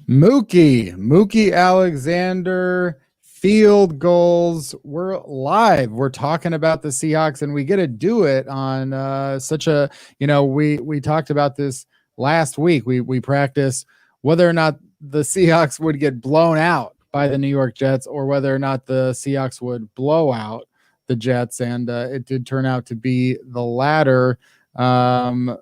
Mookie Alexander, field goals. We're live. We're talking about the Seahawks, and we get to do it on such a, we talked about this last week. We practiced whether or not the Seahawks would get blown out by the New York Jets or whether or not the Seahawks would blow out the Jets, and it did turn out to be the latter. Did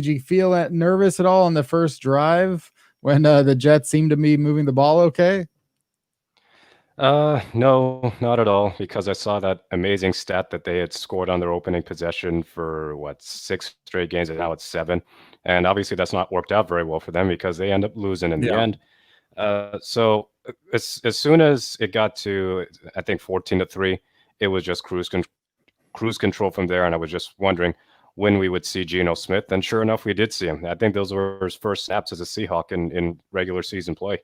you feel that nervous at all on the first drive when the Jets seemed to be moving the ball okay? No, not at all, because I saw that amazing stat that they had scored on their opening possession for what, 6 straight games, and now it's 7. And obviously that's not worked out very well for them because they end up losing in the end. So as soon as it got to, I think 14-3, it was just cruise control from there. And I was just wondering when we would see Geno Smith. And sure enough, we did see him. I think those were his first snaps as a Seahawk in regular season play.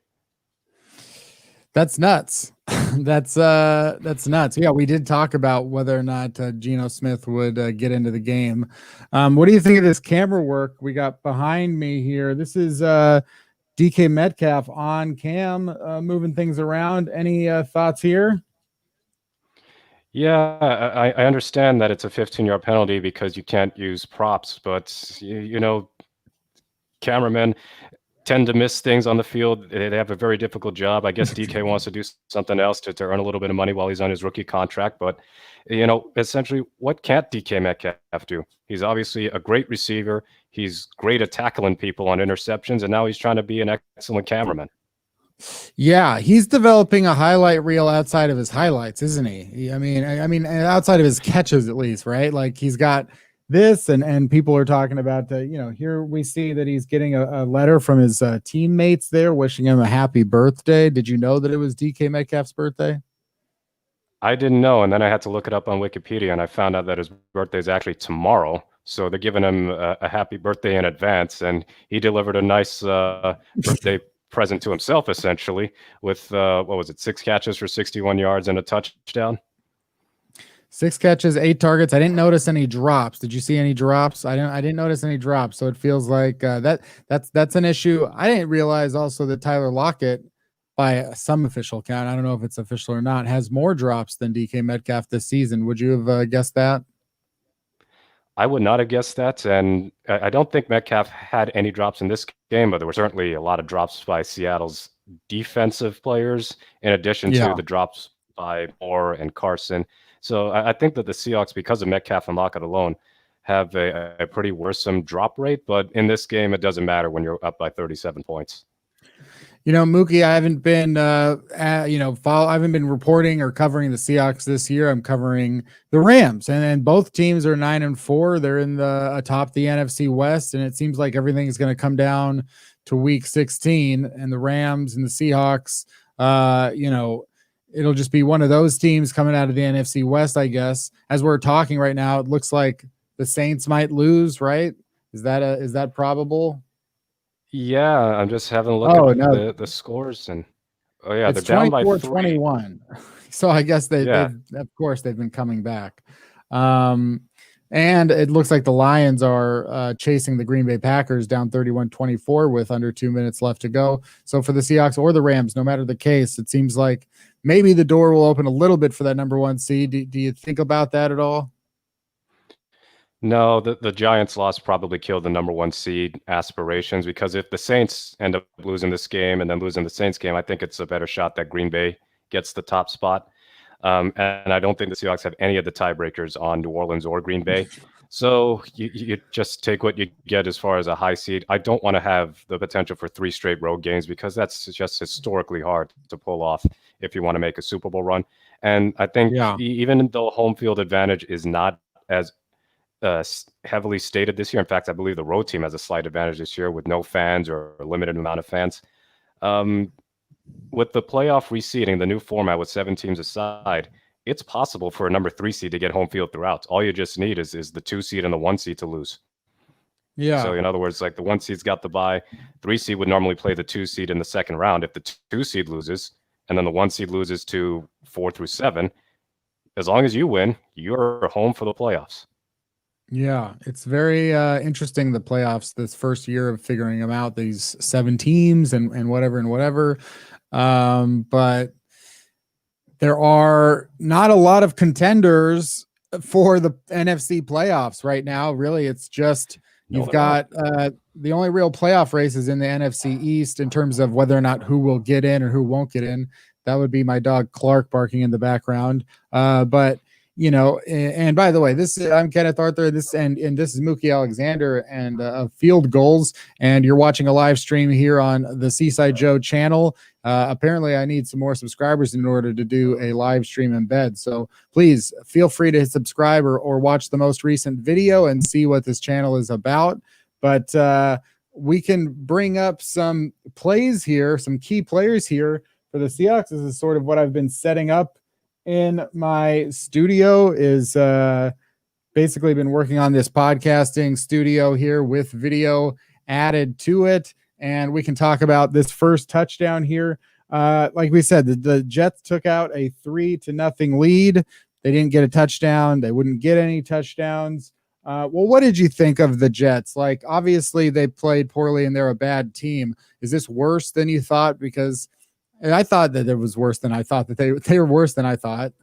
That's nuts. That's nuts. Yeah, we did talk about whether or not Geno Smith would get into the game. What do you think of this camera work we got behind me here? This is DK Metcalf on cam, moving things around. Any thoughts here? Yeah, I understand that it's a 15-yard penalty because you can't use props, but cameramen tend to miss things on the field. They have a very difficult job. I guess DK wants to do something else to earn a little bit of money while he's on his rookie contract. But, essentially, what can't DK Metcalf do? He's obviously a great receiver. He's great at tackling people on interceptions, and now he's trying to be an excellent cameraman. Yeah, he's developing a highlight reel outside of his highlights, isn't he? I mean, outside of his catches, at least, right? Like he's got this, and people are talking about here we see that he's getting a letter from his teammates there wishing him a happy birthday. Did you know that it was DK Metcalf's birthday? I didn't know, and then I had to look it up on Wikipedia, and I found out that his birthday is actually tomorrow. So they're giving him a happy birthday in advance, and he delivered a nice birthday present to himself, essentially, with 6 catches for 61 yards and a touchdown. 6 catches, 8 targets. I didn't notice any drops. Did you see any drops? I didn't notice any drops. So it feels like that's an issue. I didn't realize also that Tyler Lockett, by some official count, I don't know if it's official or not, has more drops than DK Metcalf this season. Would you have guessed that? I would not have guessed that, and I don't think Metcalf had any drops in this game, but there were certainly a lot of drops by Seattle's defensive players, in addition to the drops by Moore and Carson. So I think that the Seahawks, because of Metcalf and Lockett alone, have a pretty worrisome drop rate, but in this game, it doesn't matter when you're up by 37 points. Mookie, I haven't been, I haven't been reporting or covering the Seahawks this year. I'm covering the Rams, and both teams are 9-4. They're in the atop the NFC West, and it seems like everything is going to come down to Week 16. And the Rams and the Seahawks, it'll just be one of those teams coming out of the NFC West, I guess. As we're talking right now, it looks like the Saints might lose. Right? Is that probably? Yeah, I'm just having a look at the scores, and they're down by 24-21. So I guess they've been coming back. And it looks like the Lions are chasing the Green Bay Packers down 31-24 with under 2 minutes left to go. So for the Seahawks or the Rams, no matter the case, it seems like maybe the door will open a little bit for that number 1 seed. Do you think about that at all? No, the Giants' loss probably killed the number 1 seed aspirations, because if the Saints end up losing this game and then losing the Saints game, I think it's a better shot that Green Bay gets the top spot. And I don't think the Seahawks have any of the tiebreakers on New Orleans or Green Bay. So you just take what you get as far as a high seed. I don't want to have the potential for 3 straight road games, because that's just historically hard to pull off if you want to make a Super Bowl run. And I think even though home field advantage is not as heavily stated this year. In fact, I believe the road team has a slight advantage this year with no fans or a limited amount of fans. With the playoff reseeding, the new format with 7 teams aside, it's possible for a number 3 seed to get home field throughout. All you just need is the 2 seed and the 1 seed to lose. Yeah. So in other words, like the 1 seed's got the bye. 3 seed would normally play the 2 seed in the second round. If the 2 seed loses, and then the 1 seed loses to 4 through 7, as long as you win, you're home for the playoffs. Yeah, it's very interesting, the playoffs, this first year of figuring them out, these 7 teams and whatever and whatever. But there are not a lot of contenders for the NFC playoffs right now. Really, it's just No, you've there aren't. got the only real playoff races in the NFC East in terms of whether or not who will get in or who won't get in. That would be my dog Clark barking in the background. But and by the way, I'm Kenneth Arthur. And this is Mookie Alexander and Field Goals. And you're watching a live stream here on the Seaside Joe channel. Apparently, I need some more subscribers in order to do a live stream embed. So please feel free to subscribe or watch the most recent video and see what this channel is about. But we can bring up some plays here, some key players here for the Seahawks. This is sort of what I've been setting up in my studio, is basically been working on this podcasting studio here with video added to it. And we can talk about this first touchdown here. Like we said, the Jets took out a 3-0 lead. They didn't get a touchdown. They wouldn't get any touchdowns. Well, what did you think of the Jets? Like, obviously they played poorly and they're a bad team. Is this worse than you thought? Because I thought that it was worse than I thought, that they were worse than I thought.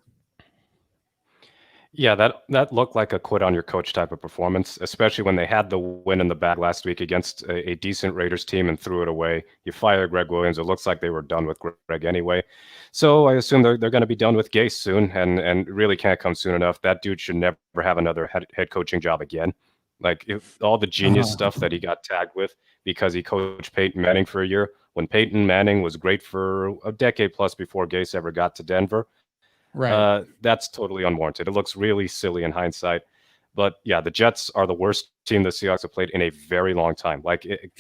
Yeah, that looked like a quit on your coach type of performance, especially when they had the win in the bag last week against a decent Raiders team and threw it away. You fire Greg Williams. It looks like they were done with Greg anyway. So I assume they're going to be done with Gase soon, and really can't come soon enough. That dude should never have another head coaching job again. Like, if all the genius stuff that he got tagged with because he coached Peyton Manning for a year, when Peyton Manning was great for a decade plus before Gase ever got to Denver. Right. That's totally unwarranted. It looks really silly in hindsight. But yeah, the Jets are the worst team the Seahawks have played in a very long time,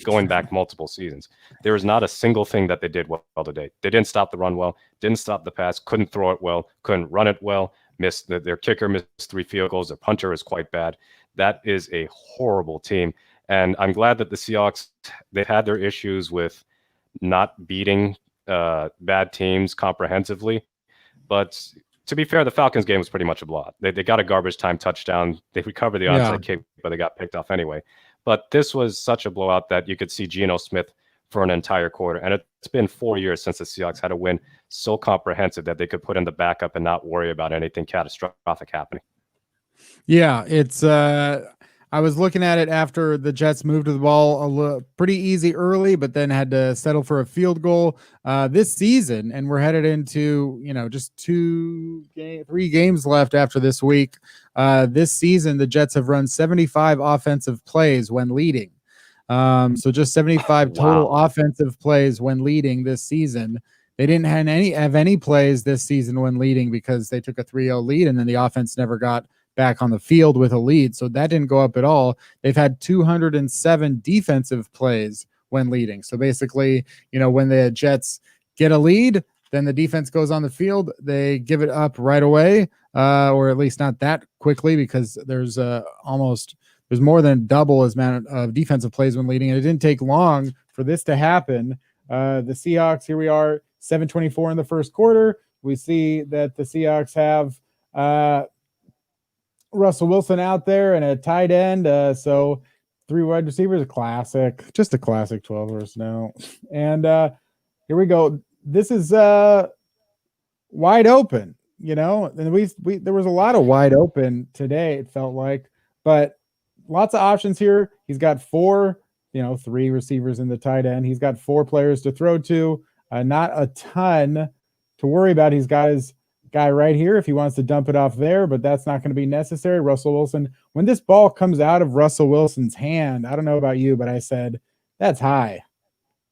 going back multiple seasons. There is not a single thing that they did well today. They didn't stop the run well, didn't stop the pass, couldn't throw it well, couldn't run it well, their kicker missed 3 field goals, their punter is quite bad. That is a horrible team. And I'm glad that the Seahawks, they've had their issues with not beating bad teams comprehensively. But to be fair, the Falcons game was pretty much a blowout. They got a garbage time touchdown. They recovered the onside kick, but they got picked off anyway. But this was such a blowout that you could see Geno Smith for an entire quarter. And it's been 4 years since the Seahawks had a win so comprehensive that they could put in the backup and not worry about anything catastrophic happening. Yeah, it's I was looking at it after the Jets moved to the ball pretty easy early, but then had to settle for a field goal this season. And we're headed into, just 3 games left after this week. This season, the Jets have run 75 offensive plays when leading. So just 75 total offensive plays when leading this season. They didn't have any plays this season when leading because they took a 3-0 lead and then the offense never got back on the field with a lead. So that didn't go up at all. They've had 207 defensive plays when leading. So basically, when the Jets get a lead, then the defense goes on the field. They give it up right away, or at least not that quickly, because there's more than double as amount of defensive plays when leading. And it didn't take long for this to happen. The Seahawks, here we are, 7:24 in the first quarter. We see that the Seahawks have Russell Wilson out there and a tight end. So 3 wide receivers, just a classic 12 personnel. And here we go. This is wide open, and there was a lot of wide open today, it felt like, but lots of options here. He's got 4, 3 receivers in the tight end. He's got 4 players to throw to, not a ton to worry about. He's got his guy right here if he wants to dump it off there, but that's not going to be necessary. Russell Wilson, when this ball comes out of Russell Wilson's hand, I don't know about you, but I said, that's high.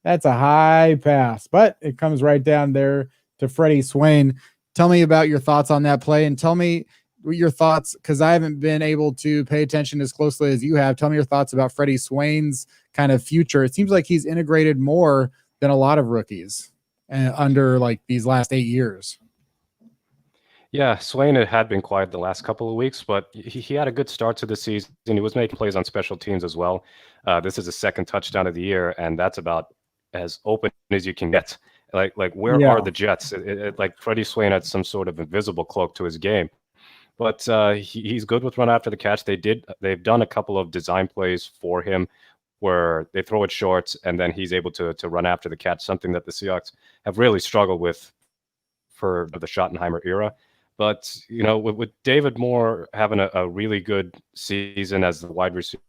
That's a high pass, but it comes right down there to Freddie Swain. Tell me about your thoughts on that play, and tell me your thoughts, because I haven't been able to pay attention as closely as you have. Tell me your thoughts about Freddie Swain's kind of future. It seems like he's integrated more than a lot of rookies under like these last 8 years. Yeah, Swain had been quiet the last couple of weeks, but he had a good start to the season. He was making plays on special teams as well. This is his 2nd touchdown of the year, and that's about as open as you can get. Like where are the Jets? Like Freddie Swain had some sort of invisible cloak to his game. but he's good with run after the catch. They've done a couple of design plays for him where they throw it short and then he's able to run after the catch, something that the Seahawks have really struggled with for the Schottenheimer era. But, with David Moore having a really good season as the wide receiver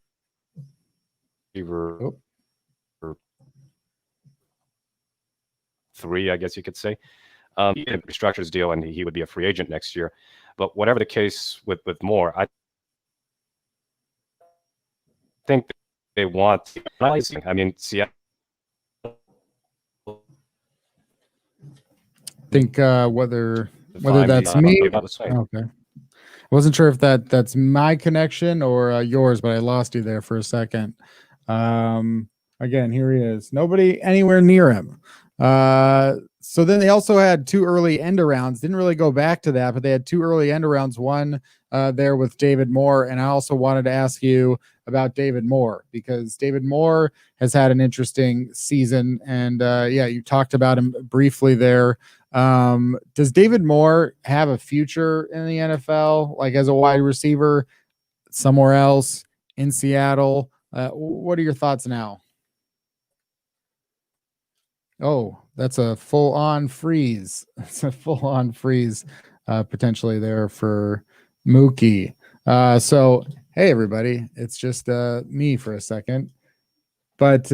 three, I guess you could say, he restructures his deal and he would be a free agent next year. But whatever the case with Moore, I think they want. I mean, Seattle. Think whether that's me. Okay. I wasn't sure if that's my connection or yours, but I lost you there for a second. Again, here he is. Nobody anywhere near him. So then they also had 2 early end arounds. Didn't really go back to that, but they had 2 early end arounds. One there with David Moore, and I also wanted to ask you about David Moore because David Moore has had an interesting season, and you talked about him briefly there. Does David Moore have a future in the NFL, like as a wide receiver somewhere else in Seattle? What are your thoughts now? Oh, that's a full-on freeze. That's a full-on freeze potentially there for Mookie. So, hey, everybody. It's just me for a second. But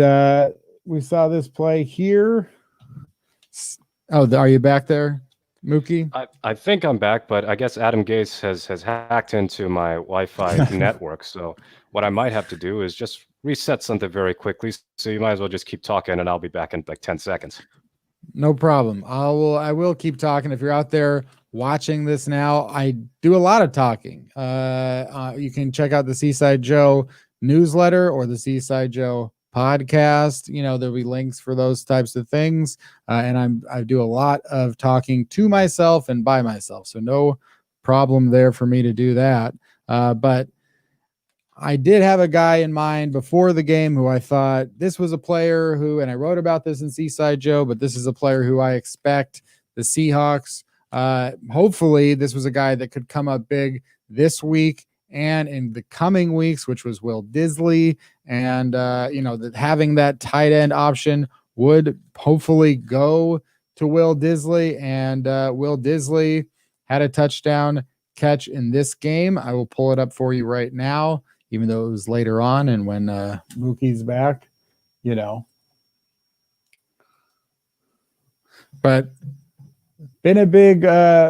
we saw this play here. Oh, are you back there, Mookie? I think I'm back, but I guess Adam Gase has hacked into my Wi-Fi network. So what I might have to do is just reset something very quickly. So you might as well just keep talking, and I'll be back in like 10 seconds. No problem. I will keep talking. If you're out there watching this now, I do a lot of talking. You can check out the Seaside Joe newsletter or the Seaside Joe podcast. There'll be links for those types of things. And I do a lot of talking to myself and by myself. So no problem there for me to do that. But I did have a guy in mind before the game who I thought this was a player who, and I wrote about this in Seaside Joe, but this is a player who I expect the Seahawks. Hopefully this was a guy that could come up big this week and in the coming weeks, which was Will Dissly. And, that having that tight end option would hopefully go to Will Dissly. And Will Dissly had a touchdown catch in this game. I will pull it up for you right now, even though it was later on and when Mookie's back, But been a big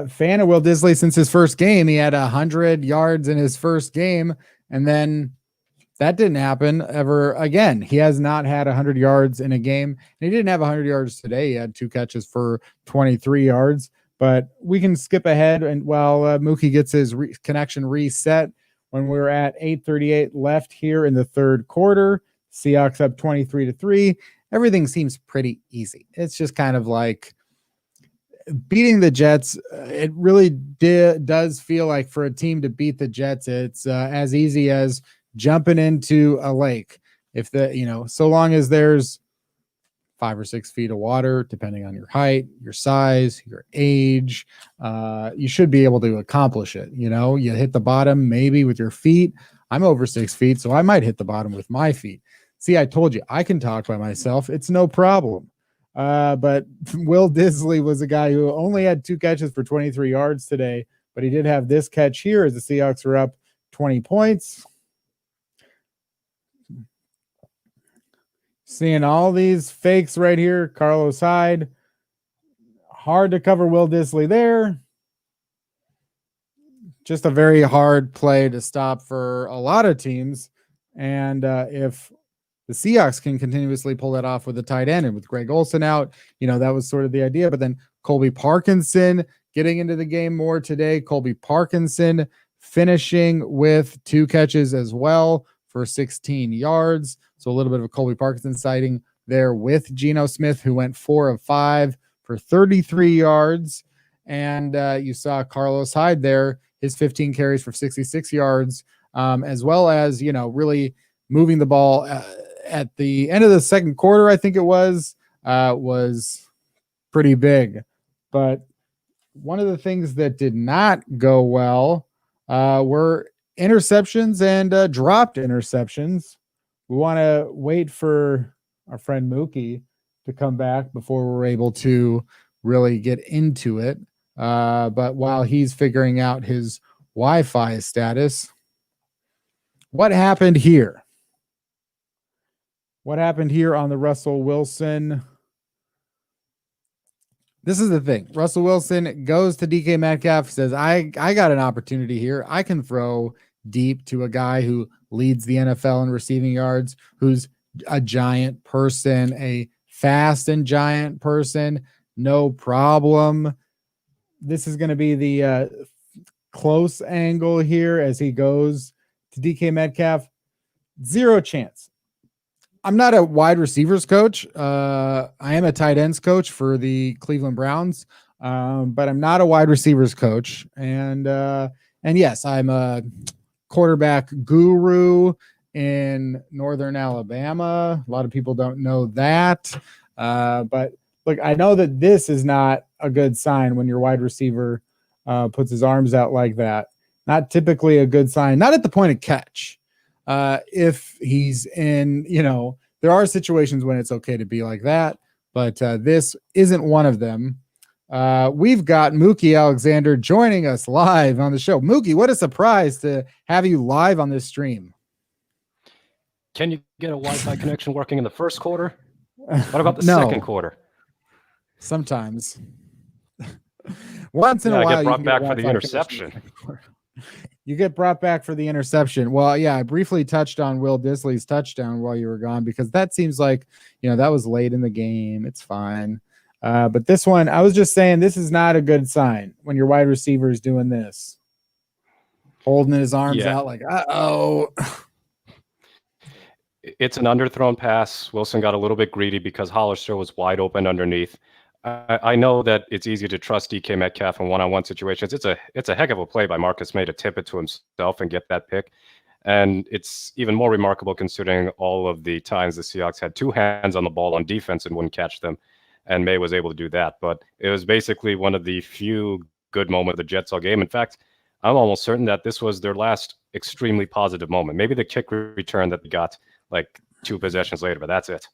fan of Will Dissly since his first game. He had 100 yards in his first game, and then that didn't happen ever again. He has not had 100 yards in a game, and he didn't have 100 yards today. He had 2 catches for 23 yards, but we can skip ahead and while Mookie gets his connection reset when we're at 8:38 left here in the third quarter. Seahawks up 23-3. Everything seems pretty easy. It's just kind of like beating the Jets. It really does feel like for a team to beat the Jets, it's as easy as jumping into a lake. If so long as there's 5 or 6 feet of water, depending on your height, your size, your age, you should be able to accomplish it. You hit the bottom maybe with your feet. I'm over 6 feet, so I might hit the bottom with my feet. See, I told you I can talk by myself. It's no problem. But Will Dissly was a guy who only had 2 catches for 23 yards today, but he did have this catch here as the Seahawks were up 20 points. Seeing all these fakes right here. Carlos Hyde. Hard to cover Will Dissly there. Just a very hard play to stop for a lot of teams. And if the Seahawks can continuously pull that off with a tight end and with Greg Olsen out, that was sort of the idea. But then Colby Parkinson getting into the game more today. Colby Parkinson finishing with 2 catches as well for 16 yards. So a little bit of a Colby Parkinson sighting there with Geno Smith, who went 4 of 5 for 33 yards. And you saw Carlos Hyde there, his 15 carries for 66 yards, as well as, really moving the ball at the end of the second quarter, I think it was pretty big. But one of the things that did not go well were interceptions and dropped interceptions. We want to wait for our friend Mookie to come back before we're able to really get into it. But while he's figuring out his Wi-Fi status, what happened here? What happened here on the Russell Wilson? This is the thing. Russell Wilson goes to DK Metcalf, says, I got an opportunity here. I can throw deep to a guy who leads the NFL in receiving yards, who's a giant person, a fast and giant person. No problem. This is going to be the close angle here as he goes to DK Metcalf. Zero chance. I'm not a wide receivers coach. I am a tight ends coach for the Cleveland Browns, but I'm not a wide receivers coach. And yes, I'm a quarterback guru in Northern Alabama. A lot of people don't know that. But look, I know that this is not a good sign when your wide receiver puts his arms out like that. Not typically a good sign, not at the point of catch. If he's in, there are situations when it's okay to be like that, but this isn't one of them. We've got Mookie Alexander joining us live on the show. Mookie, what a surprise to have you live on this stream. Can you get a Wi-Fi connection working in the first quarter? What about the second quarter? Sometimes. Once in a while, I get brought back for the interception. You get brought back for the interception. Well, yeah, I briefly touched on Will Dissly's touchdown while you were gone because that seems like, that was late in the game. It's fine. But this one, I was just saying this is not a good sign when your wide receiver is doing this. Holding his arms out like, uh-oh. It's an underthrown pass. Wilson got a little bit greedy because Hollister was wide open underneath. I know that it's easy to trust DK Metcalf in one-on-one situations. It's a heck of a play by Marcus May to tip it to himself and get that pick. And it's even more remarkable considering all of the times the Seahawks had two hands on the ball on defense and wouldn't catch them. And May was able to do that. But it was basically one of the few good moments of the Jets all game. In fact, I'm almost certain that this was their last extremely positive moment. Maybe the kick return that they got like 2 possessions later, but that's it.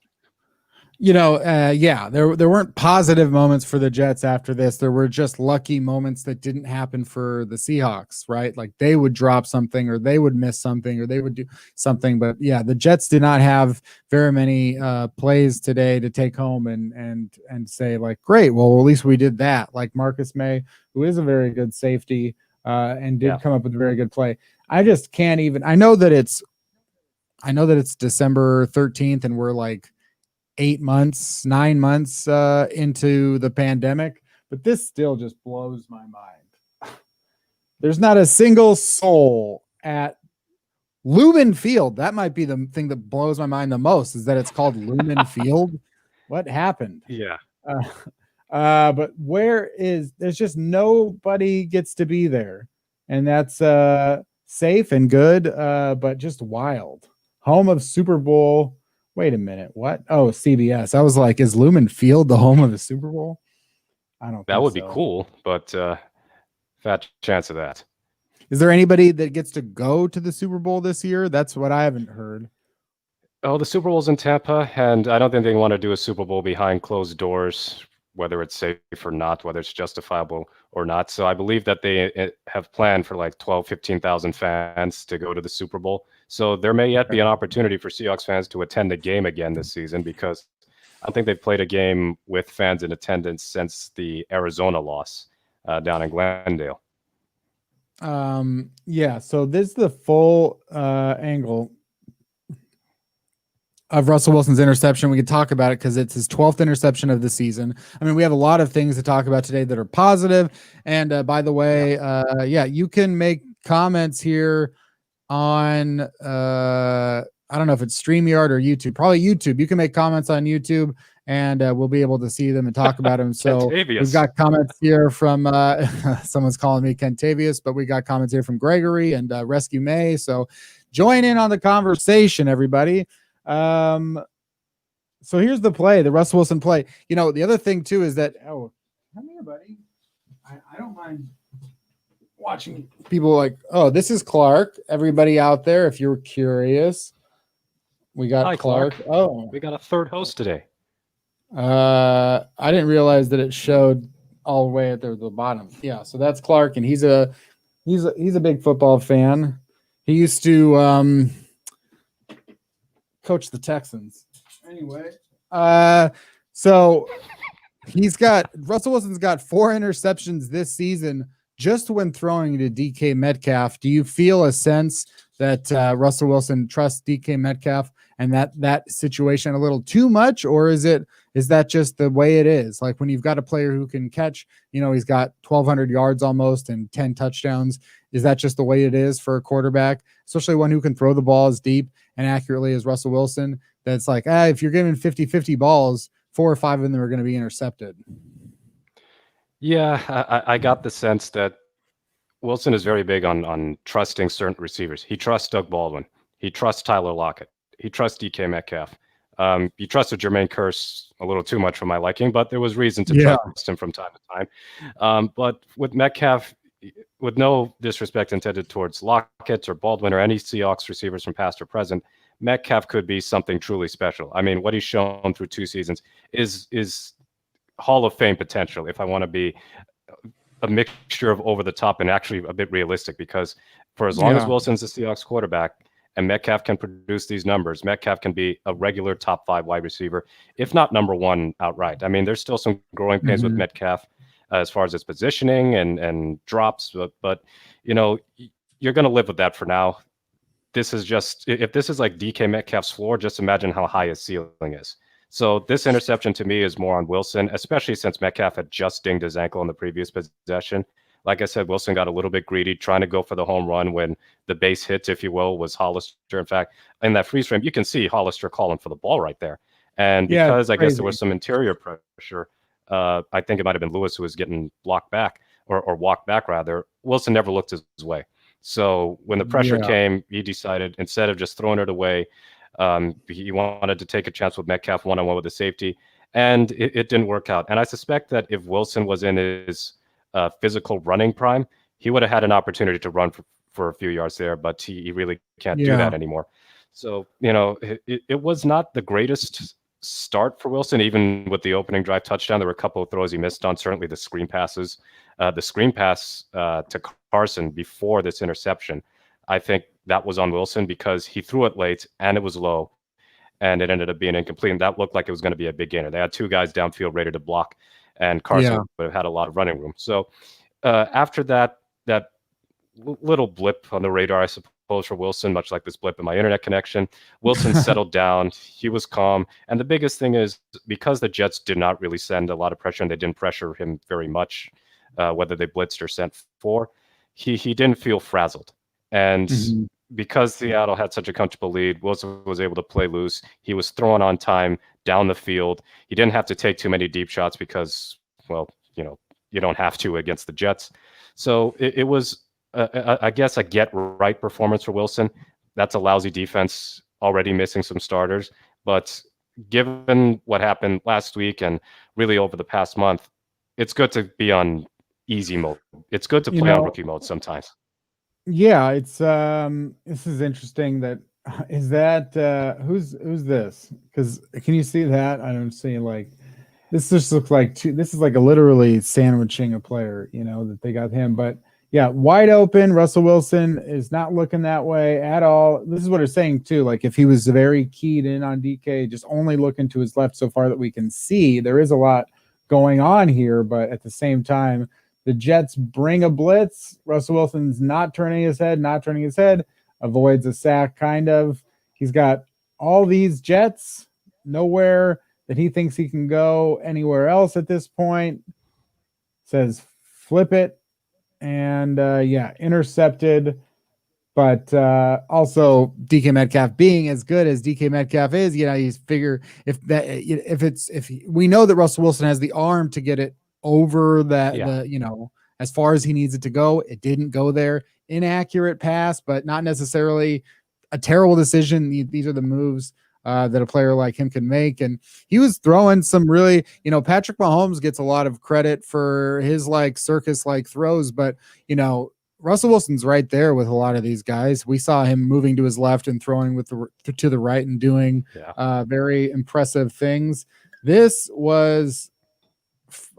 There weren't positive moments for the Jets after this. There were just lucky moments that didn't happen for the Seahawks, right? Like they would drop something or they would miss something or they would do something. But yeah, the Jets did not have very many plays today to take home and say like, great, well, at least we did that. Like Marcus May, who is a very good safety and did come up with a very good play. I just can't even, I know that it's December 13th and we're like 9 months into the pandemic, but this still just blows my mind. There's not a single soul at Lumen Field. That might be the thing that blows my mind the most is that it's called Lumen Field. What happened? Yeah. But there's just nobody gets to be there. And that's safe and good, but just wild. Home of Super Bowl. Wait a minute. What? Oh, CBS. I was like, is Lumen Field the home of the Super Bowl? I don't think that would so. Be cool, but fat chance of that. Is there anybody that gets to go to the Super Bowl this year? That's what I haven't heard. Oh, the Super Bowl's in Tampa, and I don't think they want to do a Super Bowl behind closed doors, whether it's safe or not, whether it's justifiable or not. So I believe that they have planned for like 12, 15,000 fans to go to the Super Bowl. So there may yet be an opportunity for Seahawks fans to attend the game again this season because I don't think they've played a game with fans in attendance since the Arizona loss down in Glendale. So this is the full angle of Russell Wilson's interception. We could talk about it because it's his 12th interception of the season. I mean, we have a lot of things to talk about today that are positive. And by the way, you can make comments here on I don't know if it's StreamYard or YouTube. Probably YouTube. You can make comments on YouTube and we'll be able to see them and talk about them. So we've got comments here from someone's calling me Kentavious, but we got comments here from Gregory and Rescue May. So join in on the conversation, everybody. So here's the play, the Russell Wilson play. The other thing too is that, come here, buddy. I don't mind. watching people like, oh, this is Clark. Everybody out there, if you're curious, we got Hi, Clark. Oh, we got a third host today. I didn't realize that it showed all the way at the bottom. Yeah, so that's Clark, and he's a big football fan. He used to coach the Texans. Anyway, so Russell Wilson's got 4 interceptions this season just when throwing to DK Metcalf. Do you feel a sense that Russell Wilson trusts DK Metcalf and that situation a little too much, or is that just the way it is? Like when you've got a player who can catch, he's got 1,200 yards almost and 10 touchdowns. Is that just the way it is for a quarterback, especially one who can throw the ball as deep and accurately as Russell Wilson? That's like, if you're giving 50-50 balls, 4 or 5 of them are going to be intercepted. Yeah, I got the sense that Wilson is very big on trusting certain receivers. He trusts Doug Baldwin. He trusts Tyler Lockett. He trusts DK Metcalf. He trusted Jermaine Kearse a little too much for my liking, but there was reason to trust him from time to time. But with Metcalf, with no disrespect intended towards Lockett or Baldwin or any Seahawks receivers from past or present, Metcalf could be something truly special. I mean, what he's shown through 2 seasons is Hall of Fame potential, if I want to be a mixture of over the top and actually a bit realistic, because for as long as Wilson's the Seahawks quarterback and Metcalf can produce these numbers, Metcalf can be a regular top 5 wide receiver, if not number 1 outright. I mean, there's still some growing pains with Metcalf as far as his positioning and drops, but you're going to live with that for now. This is just, if this is like DK Metcalf's floor, just imagine how high his ceiling is. So this interception to me is more on Wilson, especially since Metcalf had just dinged his ankle in the previous possession. Like I said, Wilson got a little bit greedy, trying to go for the home run when the base hit, if you will, was Hollister. In fact, in that freeze frame, you can see Hollister calling for the ball right there. And because I guess there was some interior pressure, I think it might have been Lewis who was getting blocked back or walked back rather. Wilson never looked his way. So when the pressure came, he decided instead of just throwing it away, he wanted to take a chance with Metcalf one-on-one with the safety, and it didn't work out. And I suspect that if Wilson was in his physical running prime, he would have had an opportunity to run for a few yards there, but he really can't do that anymore. So, it was not the greatest start for Wilson, even with the opening drive touchdown. There were a couple of throws he missed on, certainly the screen passes. The screen pass to Carson before this interception, I think that was on Wilson because he threw it late and it was low and it ended up being incomplete. And that looked like it was going to be a big gainer. They had 2 guys downfield ready to block, and Carson would have had a lot of running room. So after that little blip on the radar, I suppose, for Wilson, much like this blip in my internet connection, Wilson settled down. He was calm. And the biggest thing is because the Jets did not really send a lot of pressure and they didn't pressure him very much, whether they blitzed or sent 4, he didn't feel frazzled. And because Seattle had such a comfortable lead, Wilson was able to play loose. He was throwing on time down the field. He didn't have to take too many deep shots because, well, you don't have to against the Jets. So it was, I guess, a get-right performance for Wilson. That's a lousy defense, already missing some starters. But given what happened last week and really over the past month, it's good to be on easy mode. It's good to play on rookie mode sometimes. Yeah, it's this is interesting. Is that who's this? Because can you see that? I don't see this just looks like this is like a literally sandwiching a player, that they got him. But yeah, wide open. Russell Wilson is not looking that way at all. This is what it's saying too. Like if he was very keyed in on DK, just only looking to his left so far that we can see, there is a lot going on here. But at the same time, the Jets bring a blitz. Russell Wilson's not turning his head, avoids a sack, kind of. He's got all these Jets, nowhere that he thinks he can go anywhere else at this point. Says flip it. And, intercepted. But also DK Metcalf being as good as DK Metcalf is, you figure if we know that Russell Wilson has the arm to get it over as far as he needs it to go. It didn't go there. Inaccurate pass, but not necessarily a terrible decision. These are the moves that a player like him can make. And he was throwing some really, Patrick Mahomes gets a lot of credit for his circus throws, but Russell Wilson's right there with a lot of these guys. We saw him moving to his left and throwing with to the right and doing very impressive things. This was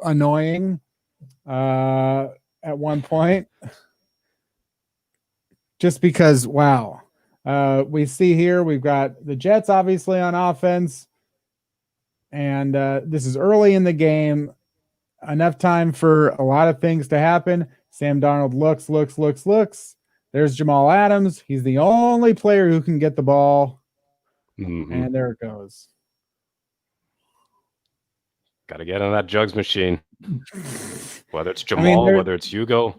annoying at one point, just because, wow. We see here we've got the Jets obviously on offense, and this is early in the game. Enough time for a lot of things to happen. Sam Darnold looks. There's Jamal Adams. He's the only player who can get the ball. And there it goes. Got to get on that jugs machine. Whether it's Jamal, whether it's Hugo.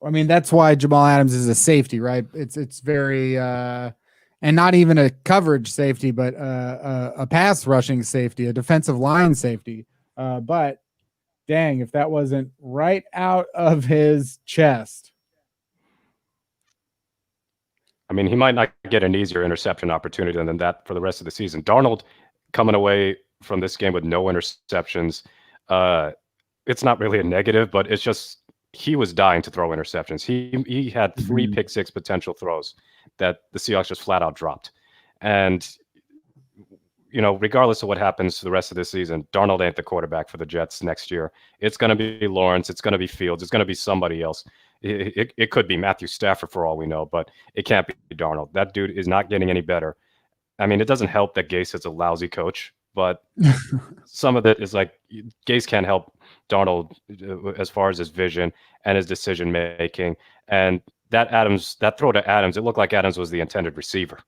I mean, that's why Jamal Adams is a safety, right? It's very and not even a coverage safety, but a pass rushing safety, a defensive line safety. But dang, if that wasn't right out of his chest. I mean, he might not get an easier interception opportunity than that for the rest of the season. Darnold coming away from this game with no interceptions. It's not really a negative, but it's just he was dying to throw interceptions. He had 3 pick six potential throws that the Seahawks just flat out dropped. And regardless of what happens the rest of this season, Darnold ain't the quarterback for the Jets next year. It's going to be Lawrence. It's going to be Fields. It's going to be somebody else. It could be Matthew Stafford for all we know, but it can't be Darnold. That dude is not getting any better. I mean, it doesn't help that Gase is a lousy coach, but some of it is like Gase can't help Darnold as far as his vision and his decision making. And that throw to Adams, it looked like Adams was the intended receiver.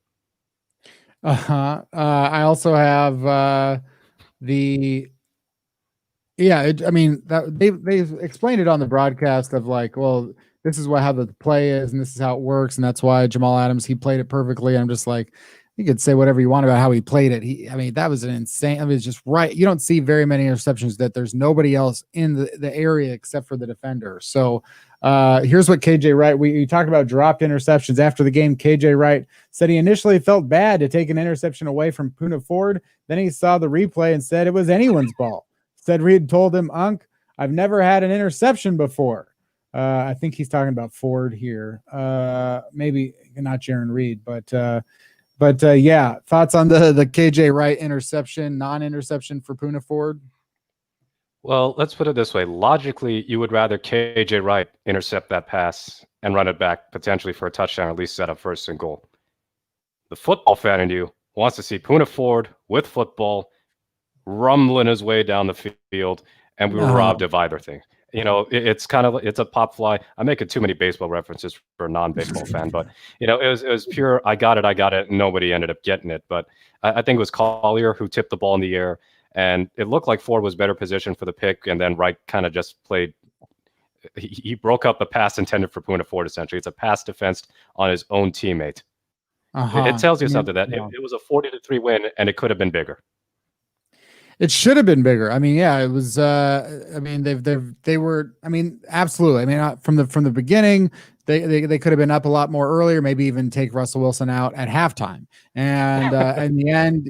I also have they explained it on the broadcast of like, well, this is how the play is and this is how it works, and that's why Jamal Adams, he played it perfectly. I'm just like, you could say whatever you want about how he played it. That was an insane. It's just right. You don't see very many interceptions that there's nobody else in the area except for the defender. So here's what KJ Wright, we talked about dropped interceptions after the game. KJ Wright said he initially felt bad to take an interception away from Poona Ford. Then he saw the replay and said it was anyone's ball. Said Reed told him, Unc, I've never had an interception before. I think he's talking about Ford here. Maybe not Jaron Reed, but yeah, thoughts on the KJ Wright interception, non-interception for Poona Ford? Well, let's put it this way. Logically, you would rather KJ Wright intercept that pass and run it back potentially for a touchdown, or at least set up first and goal. The football fan in you wants to see Poona Ford with football rumbling his way down the field, and we were robbed of either thing. It's a pop fly. I'm making too many baseball references for a non-baseball fan, but it was pure. I got it. Nobody ended up getting it, but I think it was Collier who tipped the ball in the air, and it looked like Ford was better positioned for the pick, and then Wright kind of just played. He broke up a pass intended for Poona Ford. Essentially, it's a pass defensed on his own teammate. It tells you something that it was a 40-3 win, and it could have been bigger. It should have been bigger. It was. They were. Absolutely. From the beginning, they could have been up a lot more earlier. Maybe even take Russell Wilson out at halftime. And in the end,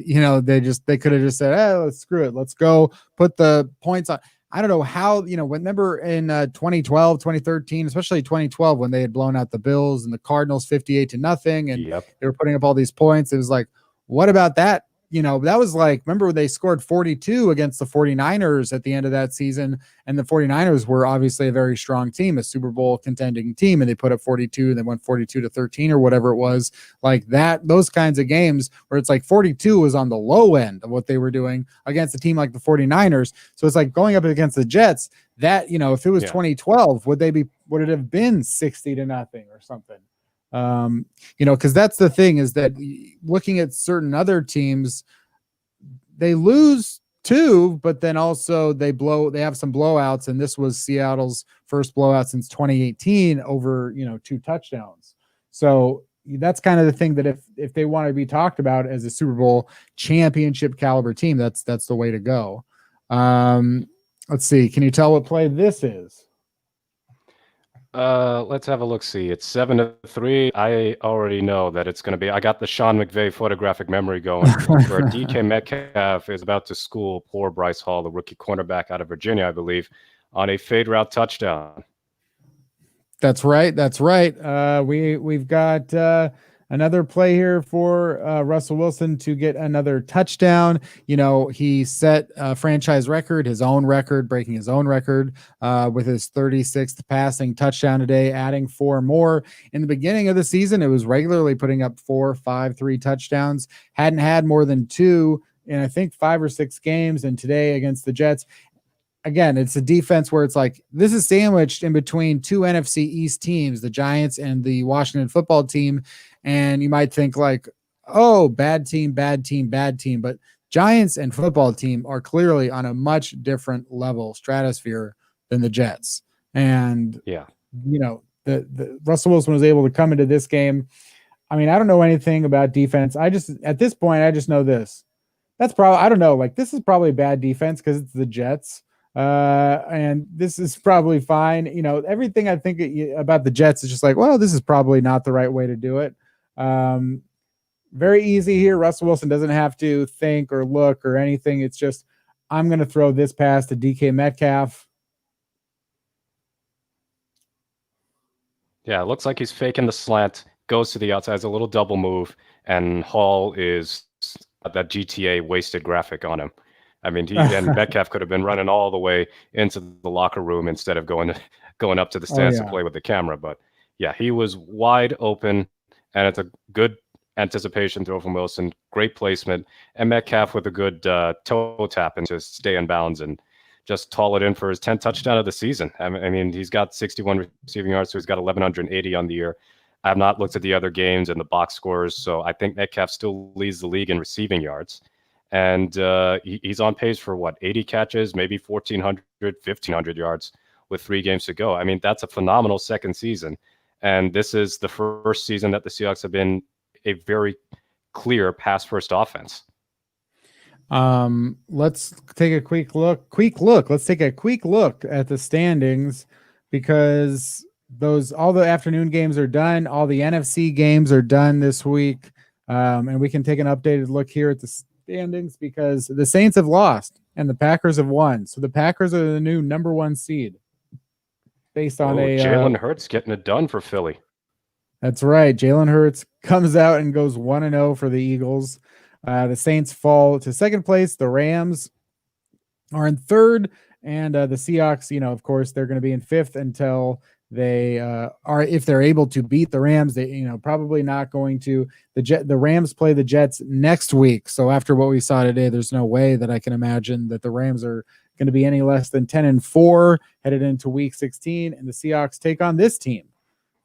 they could have just said, let's screw it. Let's go put the points on. I don't know how. Remember in 2012, 2013, especially 2012, when they had blown out the Bills and the Cardinals 58-0, and they were putting up all these points. It was like, what about that? That was like, remember when they scored 42 against the 49ers at the end of that season, and the 49ers were obviously a very strong team, a Super Bowl contending team, and they put up 42 and they went 42-13 or whatever it was, like that. Those kinds of games where it's like 42 was on the low end of what they were doing against a team like the 49ers. So it's like going up against the Jets that, if it was 2012, would it have been 60-0 or something? Because that's the thing, is that looking at certain other teams, they lose too, but then also they have some blowouts, and this was Seattle's first blowout since 2018 over 2 touchdowns. So that's kind of the thing, that if they want to be talked about as a Super Bowl championship caliber team, that's the way to go. Let's see, can you tell what play this is? Let's have a look. See, it's 7-3. I already know that it's going to be. I got the Sean McVay photographic memory going, where DK Metcalf is about to school poor Bryce Hall, the rookie cornerback out of Virginia, I believe, on a fade route touchdown. That's right. That's right. We've got another play here for Russell Wilson to get another touchdown. You know, he set a franchise record, his own record, breaking his own record with his 36th passing touchdown today, adding 4 more. In the beginning of the season, it was regularly putting up 4, 5, 3 touchdowns. Hadn't had more than 2 in I think 5 or 6 games. And today against the Jets, again, it's a defense where it's like this is sandwiched in between 2 NFC East teams, the Giants and the Washington football team. And you might think like, oh, bad team, bad team, bad team. But Giants and football team are clearly on a much different level, stratosphere than the Jets. And, yeah, you know, the Russell Wilson was able to come into this game. I mean, I don't know anything about defense. At this point, I just know this. That's probably, I don't know, like this is probably bad defense because it's the Jets. And this is probably fine. You know, everything I think about the Jets is just like, well, this is probably not the right way to do it. Very easy here. Russell Wilson doesn't have to think or look or anything. It's just, I'm going to throw this pass to DK Metcalf. Yeah, it looks like he's faking the slant, goes to the outside, has a little double move, and Hall is that GTA wasted graphic on him. I mean, and Metcalf could have been running all the way into the locker room instead of going up to the stands to play with the camera. But yeah, he was wide open, and it's a good anticipation throw from Wilson, great placement, and Metcalf with a good toe tap and just stay in bounds and just haul it in for his 10th touchdown of the season. I mean, he's got 61 receiving yards, so he's got 1,180 on the year. I have not looked at the other games and the box scores, so I think Metcalf still leads the league in receiving yards. And he's on pace for, 80 catches, maybe 1,400, 1,500 yards with 3 games to go. I mean, that's a phenomenal second season. And this is the first season that the Seahawks have been a very clear pass-first offense. Let's take a quick look. Let's take a quick look at the standings because all the afternoon games are done. All the NFC games are done this week. And we can take an updated look here at the standings because the Saints have lost and the Packers have won. So the Packers are the new number 1 seed based on Jalen Hurts getting it done for Philly. That's right. Jalen Hurts comes out and goes 1-0 for the Eagles. The Saints fall to second place. The Rams are in third, and the Seahawks, of course, they're going to be in fifth until they are, if they're able to beat the Rams. They, probably not going to. The Rams play the Jets next week. So after what we saw today, there's no way that I can imagine that the Rams are going to be any less than 10-4 headed into Week 16, and the Seahawks take on this team.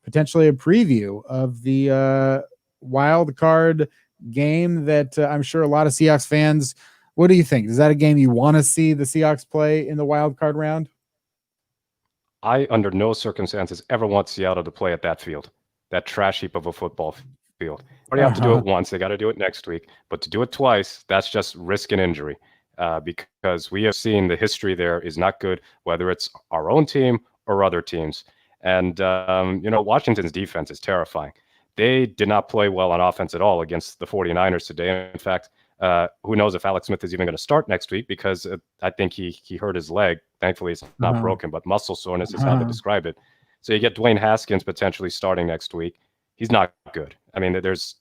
Potentially a preview of the wild card game that I'm sure a lot of Seahawks fans. What do you think? Is that a game you want to see the Seahawks play in the wild card round? I, under no circumstances, ever want Seattle to play at that field, that trash heap of a football field. Already have to do it once. They got to do it next week. But to do it twice, that's just risk and injury because we have seen the history there is not good, whether it's our own team or other teams. And, Washington's defense is terrifying. They did not play well on offense at all against the 49ers today. In fact, who knows if Alex Smith is even going to start next week because I think he hurt his leg. Thankfully, it's not broken, but muscle soreness is how they describe it. So you get Dwayne Haskins potentially starting next week. He's not good. I mean, there's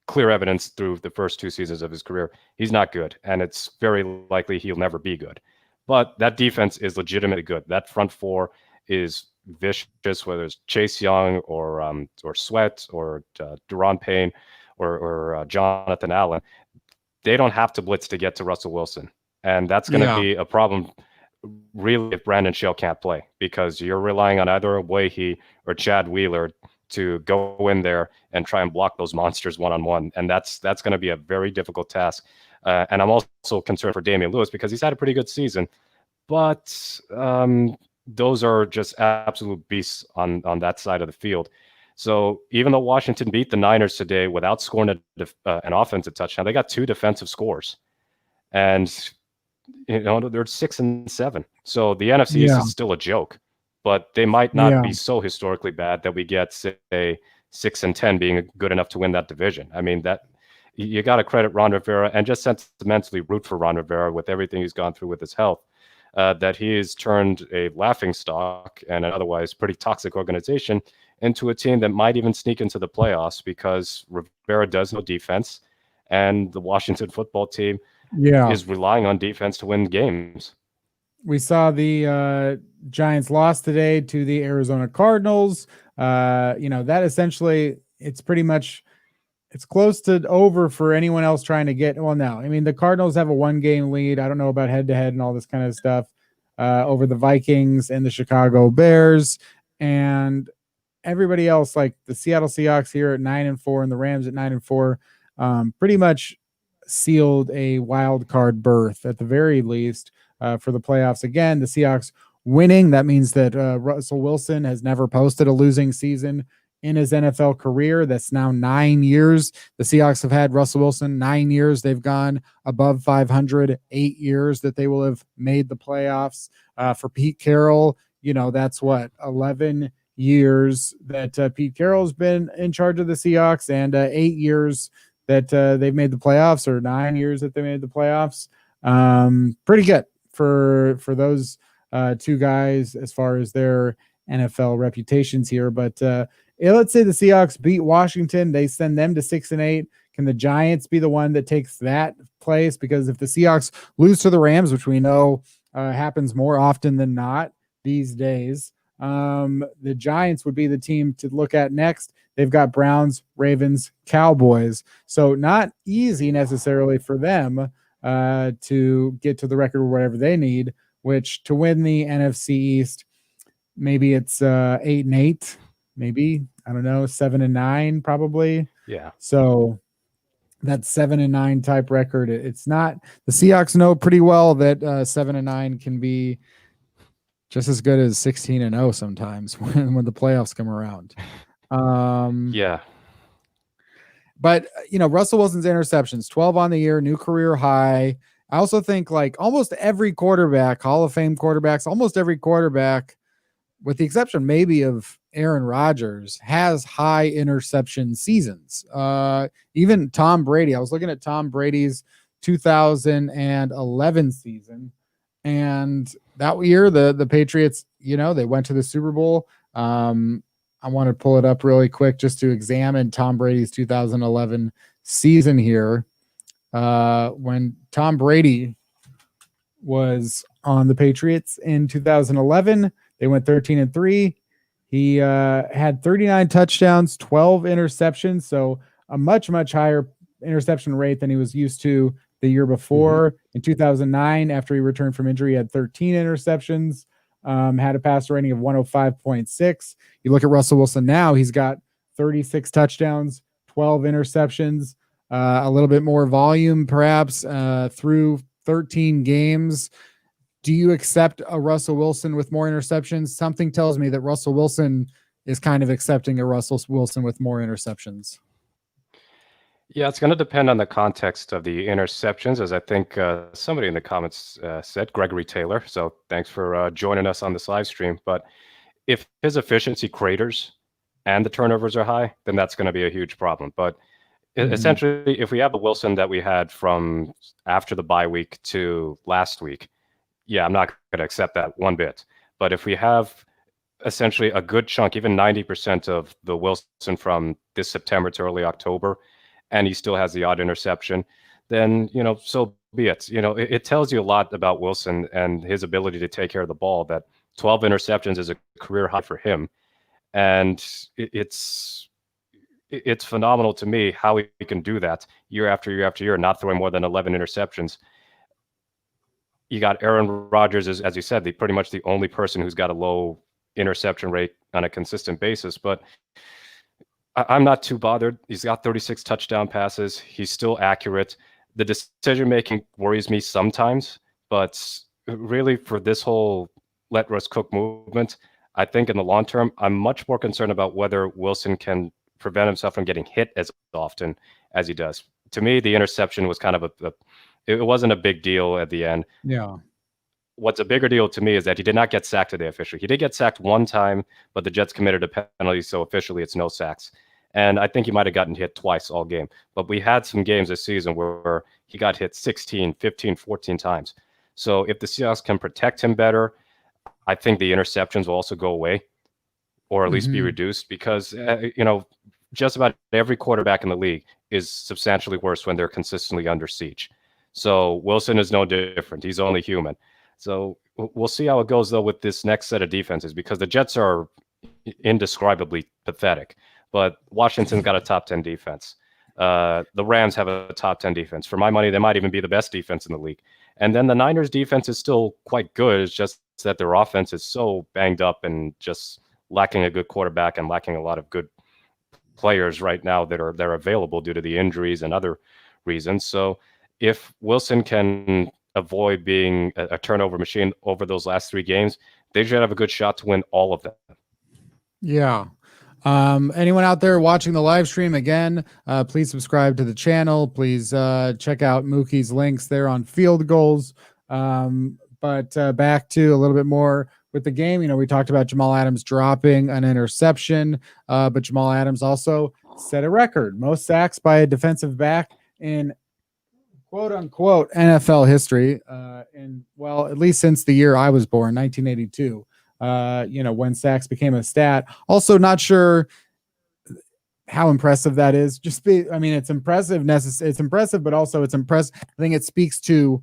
clear evidence through the first 2 seasons of his career. He's not good, and it's very likely he'll never be good. But that defense is legitimately good. That front four is vicious, whether it's Chase Young or Sweat or Deron Payne or Jonathan Allen. They don't have to blitz to get to Russell Wilson. And that's going to be a problem really if Brandon Shell can't play because you're relying on either Wahe or Chad Wheeler to go in there and try and block those monsters one-on-one. And that's going to be a very difficult task. And I'm also concerned for Damian Lewis because he's had a pretty good season. But those are just absolute beasts on that side of the field. So even though Washington beat the Niners today without scoring an offensive touchdown, they got 2 defensive scores. And, they're 6-7. So the NFC East is still a joke. But they might not be so historically bad that we get, say, 6-10 being good enough to win that division. I mean, that you got to credit Ron Rivera and just sentimentally root for Ron Rivera with everything he's gone through with his health. that he has turned a laughingstock and an otherwise pretty toxic organization into a team that might even sneak into the playoffs because Rivera does no defense, and the Washington football team is relying on defense to win games. We saw the Giants lost today to the Arizona Cardinals. That essentially, it's pretty much, it's close to over for anyone else trying to get, well, now, I mean, the Cardinals have a 1-game lead. I don't know about head-to-head and all this kind of stuff over the Vikings and the Chicago Bears. And everybody else, like the Seattle Seahawks here at 9-4 and the Rams at 9-4, pretty much sealed a wild card berth at the very least for the playoffs. Again, the Seahawks winning. That means that Russell Wilson has never posted a losing season in his NFL career. That's now 9 years. The Seahawks have had Russell Wilson 9 years. They've gone above 500, 8 years that they will have made the playoffs. For Pete Carroll, that's what, 11 years that Pete Carroll's been in charge of the Seahawks, and 8 years that they've made the playoffs, or 9 years that they made the playoffs. Pretty good for those two guys as far as their NFL reputations here. But let's say the Seahawks beat Washington. They send them to 6-8. Can the Giants be the one that takes that place? Because if the Seahawks lose to the Rams, which we know happens more often than not these days, the Giants would be the team to look at next. They've got Browns, Ravens, Cowboys. So not easy necessarily for them to get to the record or whatever they need, which to win the NFC East, maybe it's 8-8, maybe, I don't know, 7-9 probably. Yeah. So that 7-9 type record, it's not, the Seahawks know pretty well that 7-9 can be just as good as 16-0 sometimes when the playoffs come around. Yeah. But, Russell Wilson's interceptions, 12 on the year, new career high. I also think like almost every quarterback, Hall of Fame quarterbacks, almost every quarterback, with the exception maybe of Aaron Rodgers, has high interception seasons. Even Tom Brady. I was looking at Tom Brady's 2011 season, and that year the Patriots, they went to the Super Bowl. I want to pull it up really quick just to examine Tom Brady's 2011 season here. When Tom Brady was on the Patriots in 2011, they went 13-3. He had 39 touchdowns, 12 interceptions, so a much, much higher interception rate than he was used to the year before. In 2009, after he returned from injury, he had 13 interceptions. Had a passer rating of 105.6. You look at Russell Wilson now, he's got 36 touchdowns, 12 interceptions, a little bit more volume perhaps through 13 games. Do you accept a Russell Wilson with more interceptions? Something tells me that Russell Wilson is kind of accepting a Russell Wilson with more interceptions. Yeah, it's going to depend on the context of the interceptions, as I think somebody in the comments said, Gregory Taylor. So thanks for joining us on this live stream. But if his efficiency craters and the turnovers are high, then that's going to be a huge problem. But essentially, if we have the Wilson that we had from after the bye week to last week, yeah, I'm not going to accept that one bit. But if we have essentially a good chunk, even 90% of the Wilson from this September to early October, and he still has the odd interception, then, so be it. It tells you a lot about Wilson and his ability to take care of the ball, that 12 interceptions is a career high for him. And it's phenomenal to me how he can do that year after year after year, not throwing more than 11 interceptions. You got Aaron Rodgers, as you said, pretty much the only person who's got a low interception rate on a consistent basis. But I'm not too bothered. He's got 36 touchdown passes. He's still accurate. The decision-making worries me sometimes, but really for this whole let Russ cook movement, I think in the long term, I'm much more concerned about whether Wilson can prevent himself from getting hit as often as he does. To me, the interception was kind of it wasn't a big deal at the end. Yeah. What's a bigger deal to me is that he did not get sacked today officially. He did get sacked one time, but the Jets committed a penalty, so officially it's no sacks. And I think he might have gotten hit twice all game. But we had some games this season where he got hit 16, 15, 14 times. So if the Seahawks can protect him better, I think the interceptions will also go away, or at least be reduced, because just about every quarterback in the league is substantially worse when they're consistently under siege. So Wilson is no different. He's only human. So we'll see how it goes, though, with this next set of defenses, because the Jets are indescribably pathetic, but Washington's got a top 10 defense. The Rams have a top 10 defense. For my money, they might even be the best defense in the league. And then the Niners defense is still quite good. It's just that their offense is so banged up and just lacking a good quarterback and lacking a lot of good players right now that are available due to the injuries and other reasons. So if Wilson can avoid being a turnover machine over those last 3 games, they should have a good shot to win all of them. Yeah. Anyone out there watching the live stream, again, please subscribe to the channel. Please check out Mookie's links there on field goals. But back to a little bit more with the game. We talked about Jamal Adams dropping an interception, but Jamal Adams also set a record, most sacks by a defensive back in quote unquote NFL history. And well, at least since the year I was born, 1982. When sacks became a stat. Also, not sure how impressive that is. It's impressive. It's impressive, but also it's impressive. I think it speaks to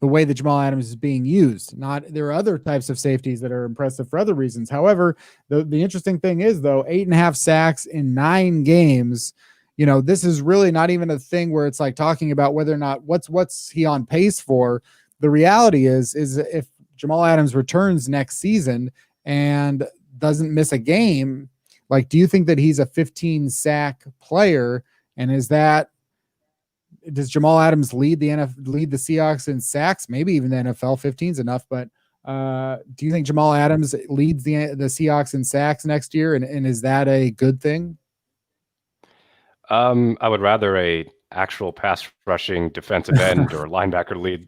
the way that Jamal Adams is being used. There are other types of safeties that are impressive for other reasons. However, the interesting thing is, though, 8.5 sacks in 9 games. This is really not even a thing where it's like talking about whether or not what's he on pace for. The reality is if Jamal Adams returns next season and doesn't miss a game, like, do you think that he's a 15 sack player? And does Jamal Adams lead the Seahawks in sacks? Maybe even the NFL. 15's enough, but do you think Jamal Adams leads the Seahawks in sacks next year? And is that a good thing? I would rather a actual pass rushing defensive end or linebacker lead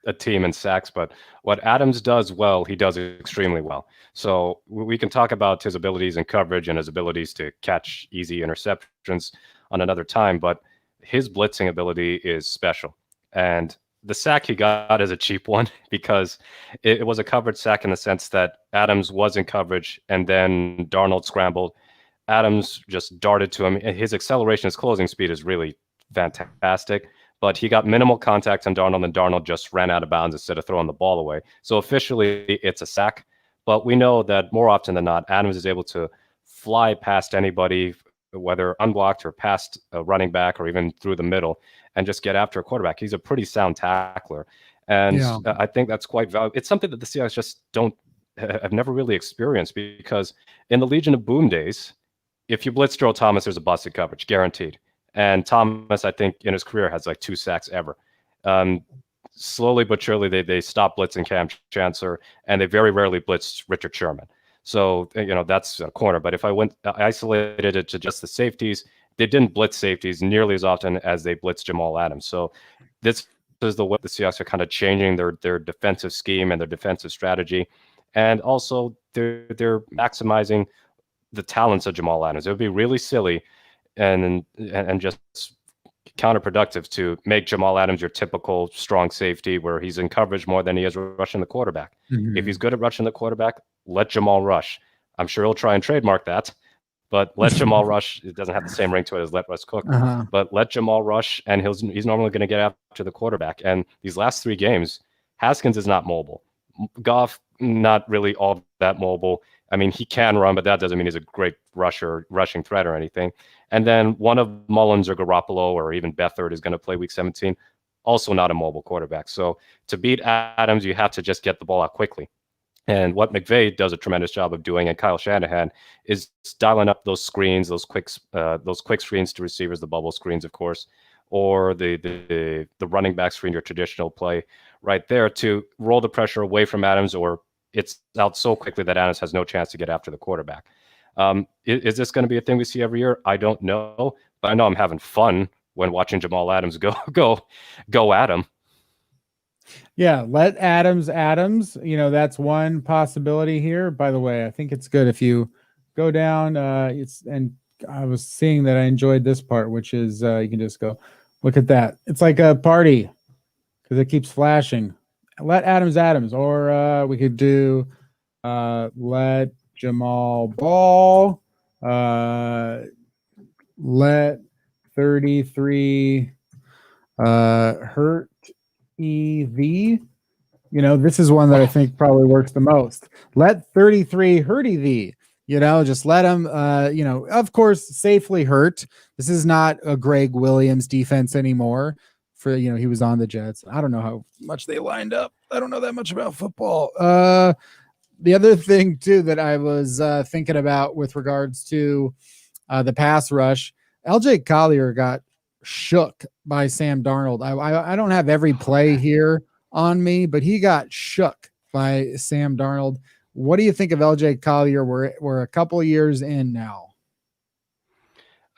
a team in sacks, but what Adams does well, he does extremely well. So we can talk about his abilities in coverage and his abilities to catch easy interceptions on another time, but his blitzing ability is special. And the sack he got is a cheap one because it was a covered sack in the sense that Adams was in coverage and then Darnold scrambled. Adams just darted to him. His acceleration, his closing speed is really fantastic, but he got minimal contact on Darnold, and Darnold just ran out of bounds instead of throwing the ball away. So officially, it's a sack, but we know that more often than not, Adams is able to fly past anybody, whether unblocked or past a running back or even through the middle, and just get after a quarterback. He's a pretty sound tackler, and I think that's quite valuable. It's something that the Seahawks just have never really experienced, because in the Legion of Boom days, if you blitz Earl Thomas, there's a busted coverage, guaranteed. And Thomas, I think, in his career has like 2 sacks ever. Slowly but surely, they stopped blitzing Cam Chancellor, and they very rarely blitzed Richard Sherman. So, that's a corner. But if I isolated it to just the safeties, they didn't blitz safeties nearly as often as they blitzed Jamal Adams. So this is the way the Seahawks are kind of changing their defensive scheme and their defensive strategy. And also, they're maximizing the talents of Jamal Adams. It would be really silly and just counterproductive to make Jamal Adams your typical strong safety where he's in coverage more than he is rushing the quarterback. Mm-hmm. If he's good at rushing the quarterback, let Jamal rush. I'm sure he'll try and trademark that, but let Jamal rush. It doesn't have the same ring to it as let Russ cook, but let Jamal rush, and he's normally going to get after the quarterback. And these last 3 games, Haskins is not mobile. Goff, not really all that mobile. I mean, he can run, but that doesn't mean he's a great rushing threat or anything. And then one of Mullins or Garoppolo or even Beathard is going to play Week 17, also not a mobile quarterback. So to beat Adams, you have to just get the ball out quickly. And what McVay does a tremendous job of doing, and Kyle Shanahan, is dialing up those screens, those quick screens to receivers, the bubble screens, of course, or the running back screen, your traditional play right there, to roll the pressure away from Adams, or it's out so quickly that Adams has no chance to get after the quarterback. Is this going to be a thing we see every year? I don't know, but I know I'm having fun when watching Jamal Adams go at him. Yeah, let Adams. That's one possibility here. By the way, I think it's good if you go down. And I was seeing that I enjoyed this part, which is you can just go look at that. It's like a party because it keeps flashing. let Adams, or we could do let Jamal Ball, let 33 hurt EV. This is one that I think probably works the most. Let 33 hurt EV. Just let him, of course, safely hurt. This is not a Greg Williams defense anymore. He was on the Jets. I don't know how much they lined up. I don't know that much about football. The other thing, too, that I was thinking about with regards to the pass rush, LJ Collier got shook by Sam Darnold. I don't have every play here on me, but he got shook by Sam Darnold. What do you think of LJ Collier? We're a couple years in now.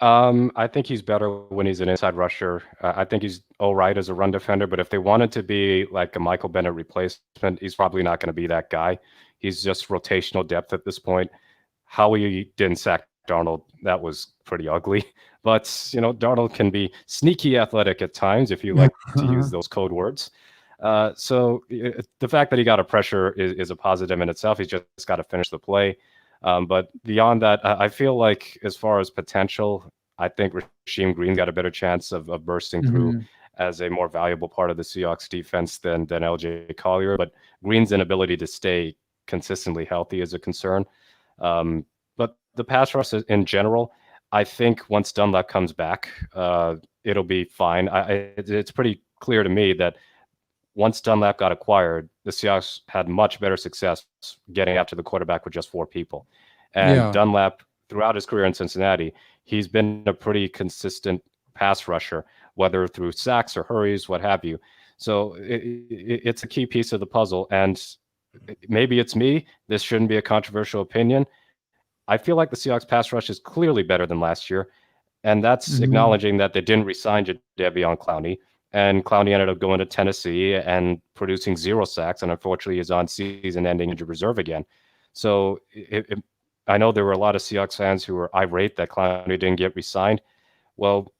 I think he's better when he's an inside rusher. I think he's all right as a run defender, but if they wanted to be like a Michael Bennett replacement, he's probably not going to be that guy. He's just rotational depth at this point. How he didn't sack Darnold, that was pretty ugly. But, Darnold can be sneaky athletic at times, if you like to use those code words. So the fact that he got a pressure is a positive in itself. He's just got to finish the play. But beyond that, I feel like as far as potential, I think Rasheem Green got a better chance of bursting through as a more valuable part of the Seahawks defense than LJ Collier. But Green's inability to stay consistently healthy is a concern. But the pass rush in general, I think once Dunlap comes back, it'll be fine. It's pretty clear to me that once Dunlap got acquired, the Seahawks had much better success getting after the quarterback with just 4 people. And Dunlap, throughout his career in Cincinnati, he's been a pretty consistent pass rusher, whether through sacks or hurries, what have you. So it's a key piece of the puzzle. And maybe it's me. This shouldn't be a controversial opinion. I feel like the Seahawks pass rush is clearly better than last year. And that's acknowledging that they didn't re-sign Jadeveon Clowney. And Clowney ended up going to Tennessee and producing 0 sacks, and unfortunately is on season-ending injured reserve again. So I know there were a lot of Seahawks fans who were irate that Clowney didn't get re-signed. Well,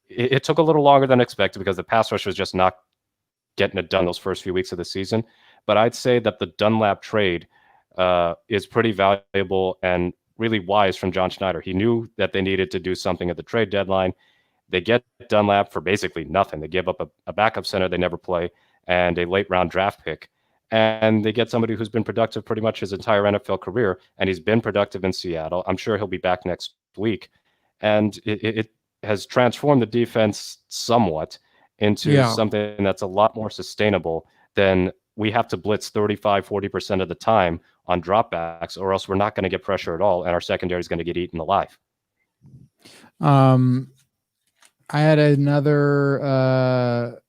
it took a little longer than expected because the pass rush was just not getting it done those first few weeks of the season. But I'd say that the Dunlap trade is pretty valuable and really wise from John Schneider. He knew that they needed to do something at the trade deadline. They get Dunlap for basically nothing. They give up a backup center they never play and a late round draft pick. And they get somebody who's been productive pretty much his entire NFL career. And he's been productive in Seattle. I'm sure he'll be back next week. And it has transformed the defense somewhat into something that's a lot more sustainable than we have to blitz 35-40% of the time on dropbacks, or else we're not going to get pressure at all. And our secondary is going to get eaten alive. I had another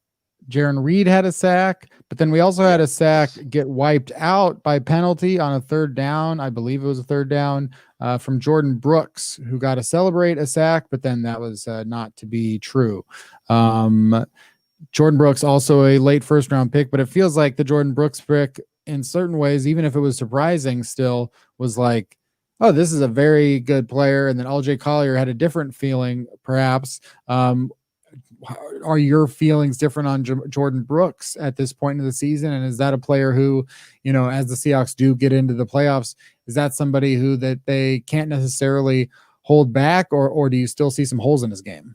Jaron Reed had a sack, but then we also had a sack get wiped out by penalty on a 3rd down. I believe it was a 3rd down from Jordan Brooks, who got to celebrate a sack, but then that was not to be true. Jordan Brooks, also a late 1st round pick, but it feels like the Jordan Brooks pick in certain ways, even if it was surprising, still was like, oh, this is a very good player. And then LJ Collier had a different feeling, perhaps. Are your feelings different on Jordan Brooks at this point in the season? And is that a player who, as the Seahawks do get into the playoffs, is that somebody who that they can't necessarily hold back, or do you still see some holes in his game?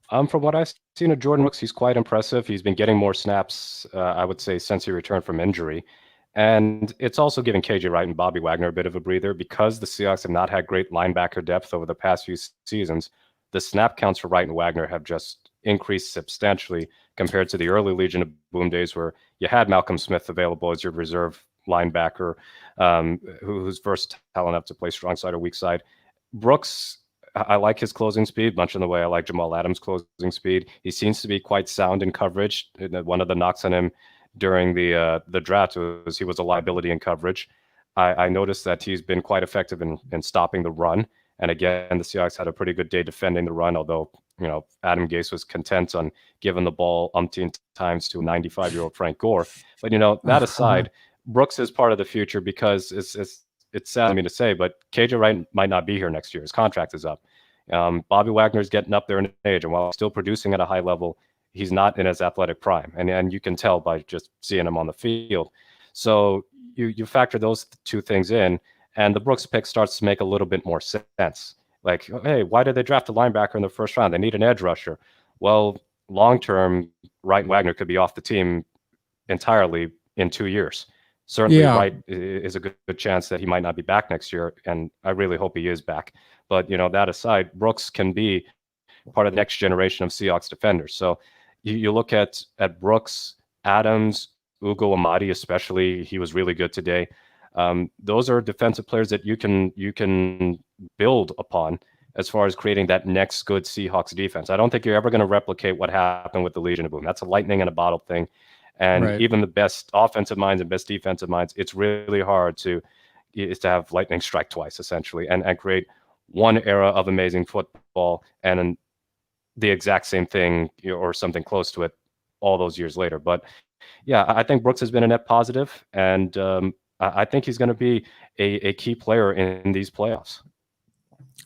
From what I've seen of Jordan Brooks, he's quite impressive. He's been getting more snaps, I would say, since he returned from injury. And it's also giving KJ Wright and Bobby Wagner a bit of a breather because the Seahawks have not had great linebacker depth over the past few seasons. The snap counts for Wright and Wagner have just increased substantially compared to the early Legion of Boom days where you had Malcolm Smith available as your reserve linebacker, who's versatile enough to play strong side or weak side. Brooks, I like his closing speed, much in the way I like Jamal Adams' closing speed. He seems to be quite sound in coverage. One of the knocks on him during the draft was he was a liability in coverage. I noticed that he's been quite effective in stopping the run. And again, the Seahawks had a pretty good day defending the run, although, Adam Gase was content on giving the ball umpteen times to a 95-year-old Frank Gore. But, that aside, Brooks is part of the future because it's sad for me to say, but KJ Wright might not be here next year. His contract is up. Bobby Wagner's getting up there in age, and while still producing at a high level, he's not in his athletic prime, and you can tell by just seeing him on the field. So you factor those two things in, and the Brooks pick starts to make a little bit more sense. Like, hey, why did they draft a linebacker in the first round? They need an edge rusher. Well, long term, Wright and Wagner could be off the team entirely in 2 years. Certainly, Yeah. Wright is a good chance that he might not be back next year, and I really hope he is back. But that aside, Brooks can be part of the next generation of Seahawks defenders. So you look at Brooks, Adams, Ugo Amadi, especially. He was really good today. Those are defensive players that you can build upon as far as creating that next good Seahawks defense. I don't think you're ever going to replicate what happened with the Legion of Boom. That's a lightning in a bottle thing. And Right. even the best offensive minds and best defensive minds, it's really hard to have lightning strike twice, essentially, and create one era of amazing football and the exact same thing or something close to it all those years later. But yeah, I think Brooks has been a net positive, and I think he's going to be a key player in these playoffs.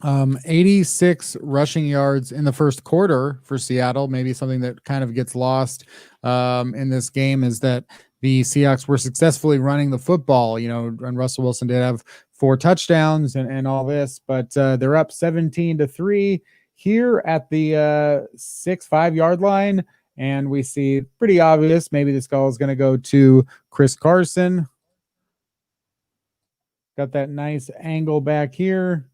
86 rushing yards in the first quarter for Seattle. Maybe something that kind of gets lost in this game is that the Seahawks were successfully running the football, and Russell Wilson did have 4 touchdowns and all this, but they're up 17-3 here at the 6-5 yard line. And we see pretty obvious, maybe this goal is going to go to Chris Carson. Got that nice angle back here,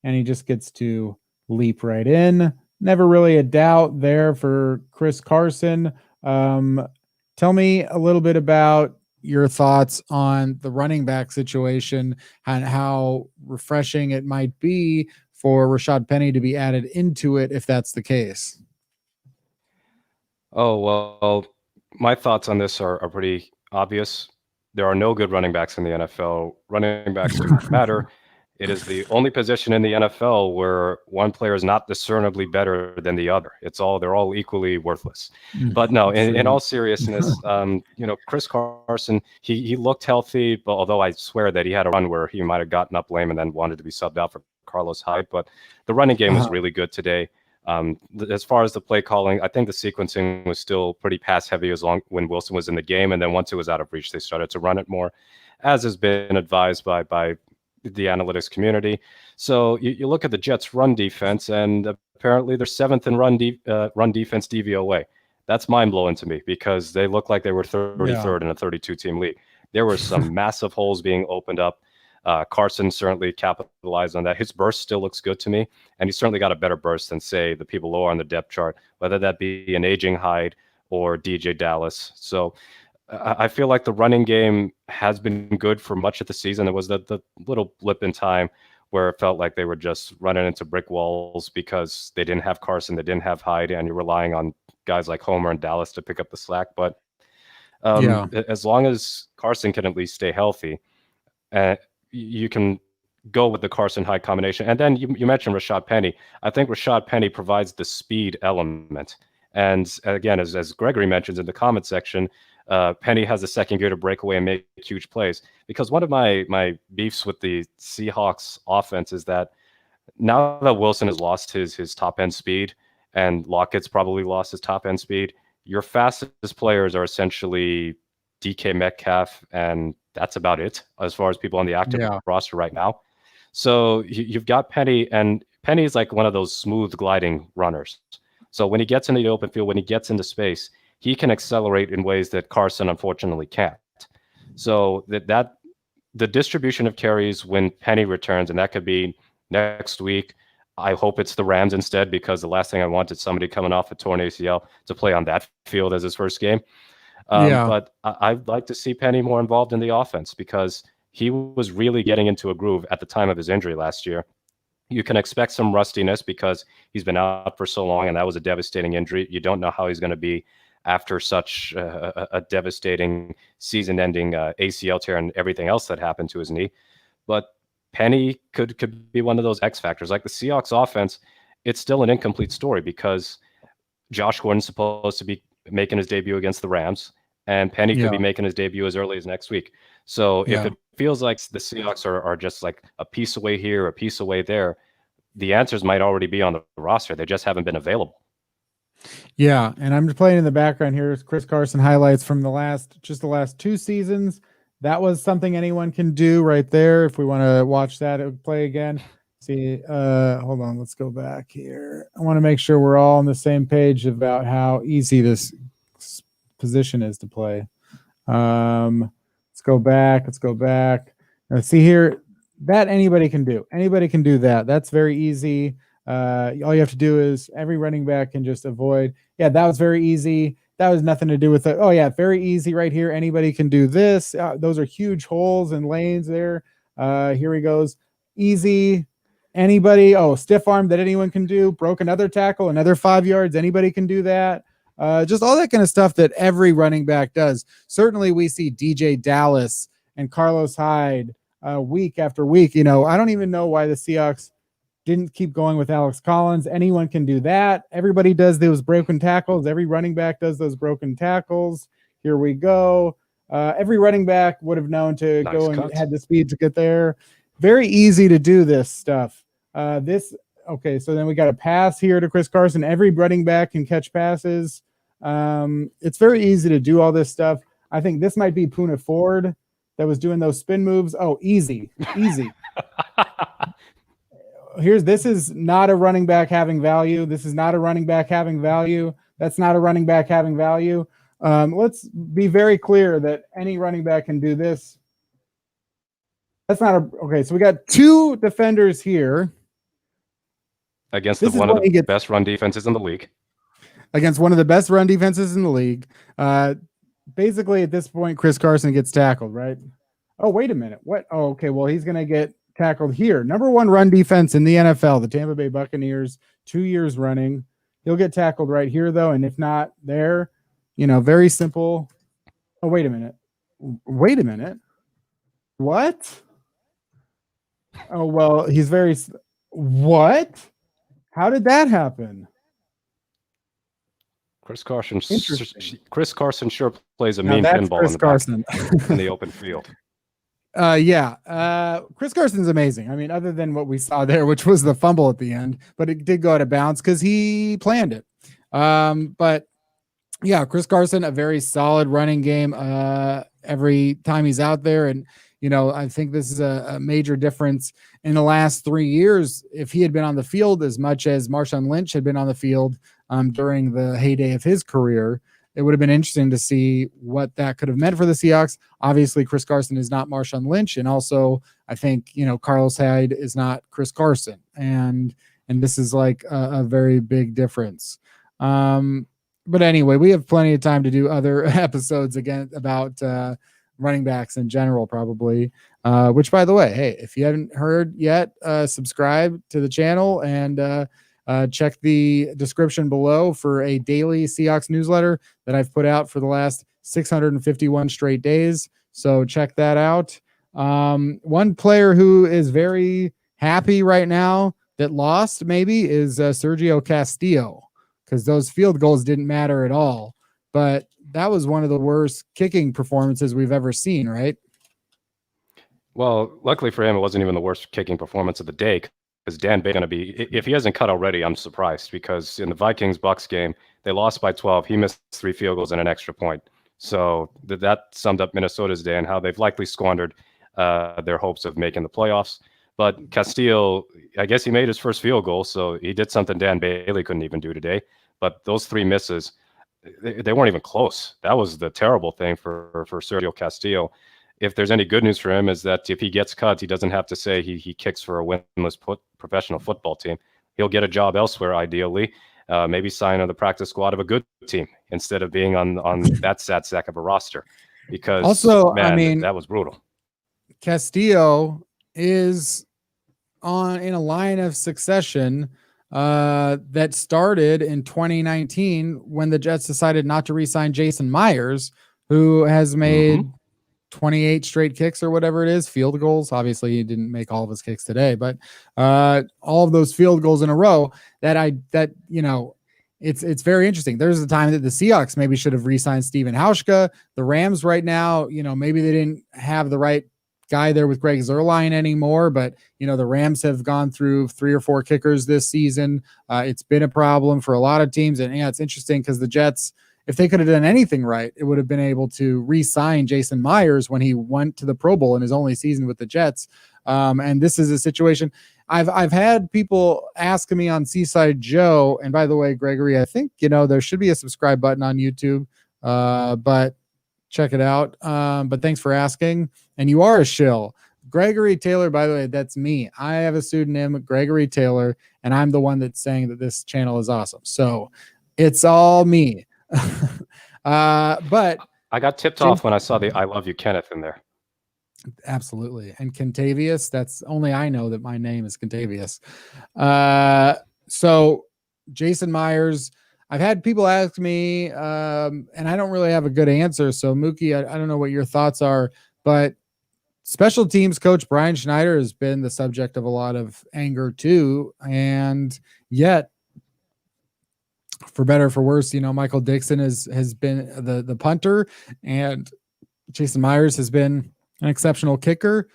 and he just gets to leap right in. Never really a doubt there for Chris Carson. Tell me a little bit about your thoughts on the running back situation and how refreshing it might be for Rashad Penny to be added into it if that's the case. Oh, well, my thoughts on this are pretty obvious. There are no good running backs in the NFL. Running backs do not matter. It is the only position in the NFL where one player is not discernibly better than the other. They're all equally worthless. But no, in all seriousness, Chris Carson, he looked healthy, but although I swear that he had a run where he might have gotten up lame and then wanted to be subbed out for Carlos Hyde. But the running game was really good today. As far as the play calling, I think the sequencing was still pretty pass heavy when Wilson was in the game, and then once it was out of reach, they started to run it more, as has been advised by the analytics community. So you look at the Jets' run defense, and apparently they're 7th in run defense DVOA. That's mind blowing to me because they look like they were 33rd in a 32-team league. There were some massive holes being opened up. Carson certainly capitalized on that. His burst still looks good to me, and he's certainly got a better burst than, say, the people lower on the depth chart, whether that be an aging Hyde or DJ Dallas. So I feel like the running game has been good for much of the season. There was the little blip in time where it felt like they were just running into brick walls because they didn't have Carson, they didn't have Hyde, and you're relying on guys like Homer and Dallas to pick up the slack. But as long as Carson can at least stay healthy, you can go with the Carson-Hyde combination. And then you mentioned Rashad Penny. I think Rashad Penny provides the speed element. And again, as Gregory mentions in the comment section, Penny has the second gear to break away and make huge plays. Because one of my beefs with the Seahawks offense is that now that Wilson has lost his top-end speed and Lockett's probably lost his top-end speed, your fastest players are essentially DK Metcalf, and that's about it as far as people on the active roster right now. So you've got Penny, and Penny is like one of those smooth gliding runners. So when he gets into the open field, when he gets into space, he can accelerate in ways that Carson unfortunately can't. So that the distribution of carries when Penny returns, and that could be next week. I hope it's the Rams instead, because the last thing I want is somebody coming off a torn ACL to play on that field as his first game. But I'd like to see Penny more involved in the offense because he was really getting into a groove at the time of his injury last year. You can expect some rustiness because he's been out for so long, and that was a devastating injury. You don't know how he's going to be after such a devastating season-ending ACL tear and everything else that happened to his knee. But Penny could be one of those X factors. Like the Seahawks offense, it's still an incomplete story because Josh Gordon's supposed to be making his debut against the Rams, and Penny could be making his debut as early as next week. So if it feels like the Seahawks are just like a piece away here, a piece away there, the answers might already be on the roster. They just haven't been available. Yeah, and I'm just playing in the background here. Chris Carson highlights from the last 2 seasons. That was something anyone can do right there. If we want to watch that play again, see. Hold on, let's go back here. I want to make sure we're all on the same page about how easy this position is to play. Let's go back. Let's go back. Now, see here, that anybody can do. Anybody can do that. That's very easy. All you have to do is every running back can just avoid. Yeah, that was very easy. That was nothing to do with it. Oh yeah, very easy right here. Anybody can do this. Those are huge holes and lanes there. Here he goes. Easy. Anybody. Oh, stiff arm that anyone can do. Broke another tackle, another 5 yards. Anybody can do that. Just all that kind of stuff that every running back does. Certainly we see DJ Dallas and Carlos Hyde week after week. I don't even know why the Seahawks didn't keep going with Alex Collins. Anyone can do that. Everybody does those broken tackles. Every running back does those broken tackles. Here we go. Every running back would have known to go and had the speed to get there. Very easy to do this stuff. Okay, so then we got a pass here to Chris Carson. Every running back can catch passes. It's very easy to do all this stuff. I think this might be Puna Ford that was doing those spin moves. Oh, easy. This is not a running back having value. This is not a running back having value. That's not a running back having value. Let's be very clear that any running back can do this. That's not okay. So we got two defenders here. Against one of the best run defenses in the league. Against one of the best run defenses in the league. Basically, at this point, Chris Carson gets tackled, right? Oh, wait a minute. What? Oh, okay. Well, he's going to get tackled here. Number one run defense in the NFL, the Tampa Bay Buccaneers, 2 years running. He'll get tackled right here, though. And if not there, very simple. Oh, wait a minute. What? Oh, well, he's very. What? How did that happen? Chris Carson sure plays a mean pinball in the open field. Chris Carson's amazing. I mean, other than what we saw there, which was the fumble at the end, but it did go out of bounds because he planned it. But yeah, Chris Carson, a very solid running game every time he's out there. And, I think this is a major difference in the last 3 years. If he had been on the field as much as Marshawn Lynch had been on the field during the heyday of his career, it would have been interesting to see what that could have meant for the Seahawks. Obviously, Chris Carson is not Marshawn Lynch. And also, I think, Carlos Hyde is not Chris Carson. And this is like a very big difference. But anyway, we have plenty of time to do other episodes again about running backs in general, probably. Which, by the way, hey, if you haven't heard yet, subscribe to the channel and check the description below for a daily Seahawks newsletter that I've put out for the last 651 straight days. So check that out. One player who is very happy right now that lost maybe is Sergio Castillo, because those field goals didn't matter at all. But that was one of the worst kicking performances we've ever seen, right? Well, luckily for him, it wasn't even the worst kicking performance of the day. Is Dan Bates going to be, if he hasn't cut already, I'm surprised, because in the Vikings-Bucks game, they lost by 12. He missed 3 field goals and an extra point. So that summed up Minnesota's day and how they've likely squandered their hopes of making the playoffs. But Castillo, I guess he made his first field goal, so he did something Dan Bailey couldn't even do today. But those 3 misses, they weren't even close. That was the terrible thing for Sergio Castillo. If there's any good news for him, is that if he gets cut, he doesn't have to say he kicks for a winless professional football team. He'll get a job elsewhere, ideally. Maybe sign on the practice squad of a good team instead of being on that sad sack of a roster. Because also, that was brutal. Castillo is in a line of succession that started in 2019 when the Jets decided not to re-sign Jason Myers, who has made 28 straight kicks or whatever it is, field goals. Obviously, he didn't make all of his kicks today, but all of those field goals in a row it's very interesting. There's a time that the Seahawks maybe should have re-signed Steven Hauschka. The Rams right now, maybe they didn't have the right guy there with Greg Zuerlein anymore, but the Rams have gone through 3 or 4 kickers this season. It's been a problem for a lot of teams, and it's interesting because the Jets, if they could have done anything right, it would have been able to re-sign Jason Myers when he went to the Pro Bowl in his only season with the Jets. And this is a situation. I've had people ask me on Seaside Joe, and by the way, Gregory, I think there should be a subscribe button on YouTube, but check it out. But thanks for asking. And you are a shill. Gregory Taylor, by the way, that's me. I have a pseudonym, Gregory Taylor, and I'm the one that's saying that this channel is awesome. So it's all me. But I got tipped off when I saw the I love you, Kenneth in there. Absolutely. And Contavious, that's only I know that my name is Contavious. So Jason Myers, I've had people ask me, and I don't really have a good answer. So Mookie, I don't know what your thoughts are, but special teams coach Brian Schneider has been the subject of a lot of anger too. And yet, for better or for worse, Michael Dixon has been the punter, and Jason Myers has been an exceptional kicker.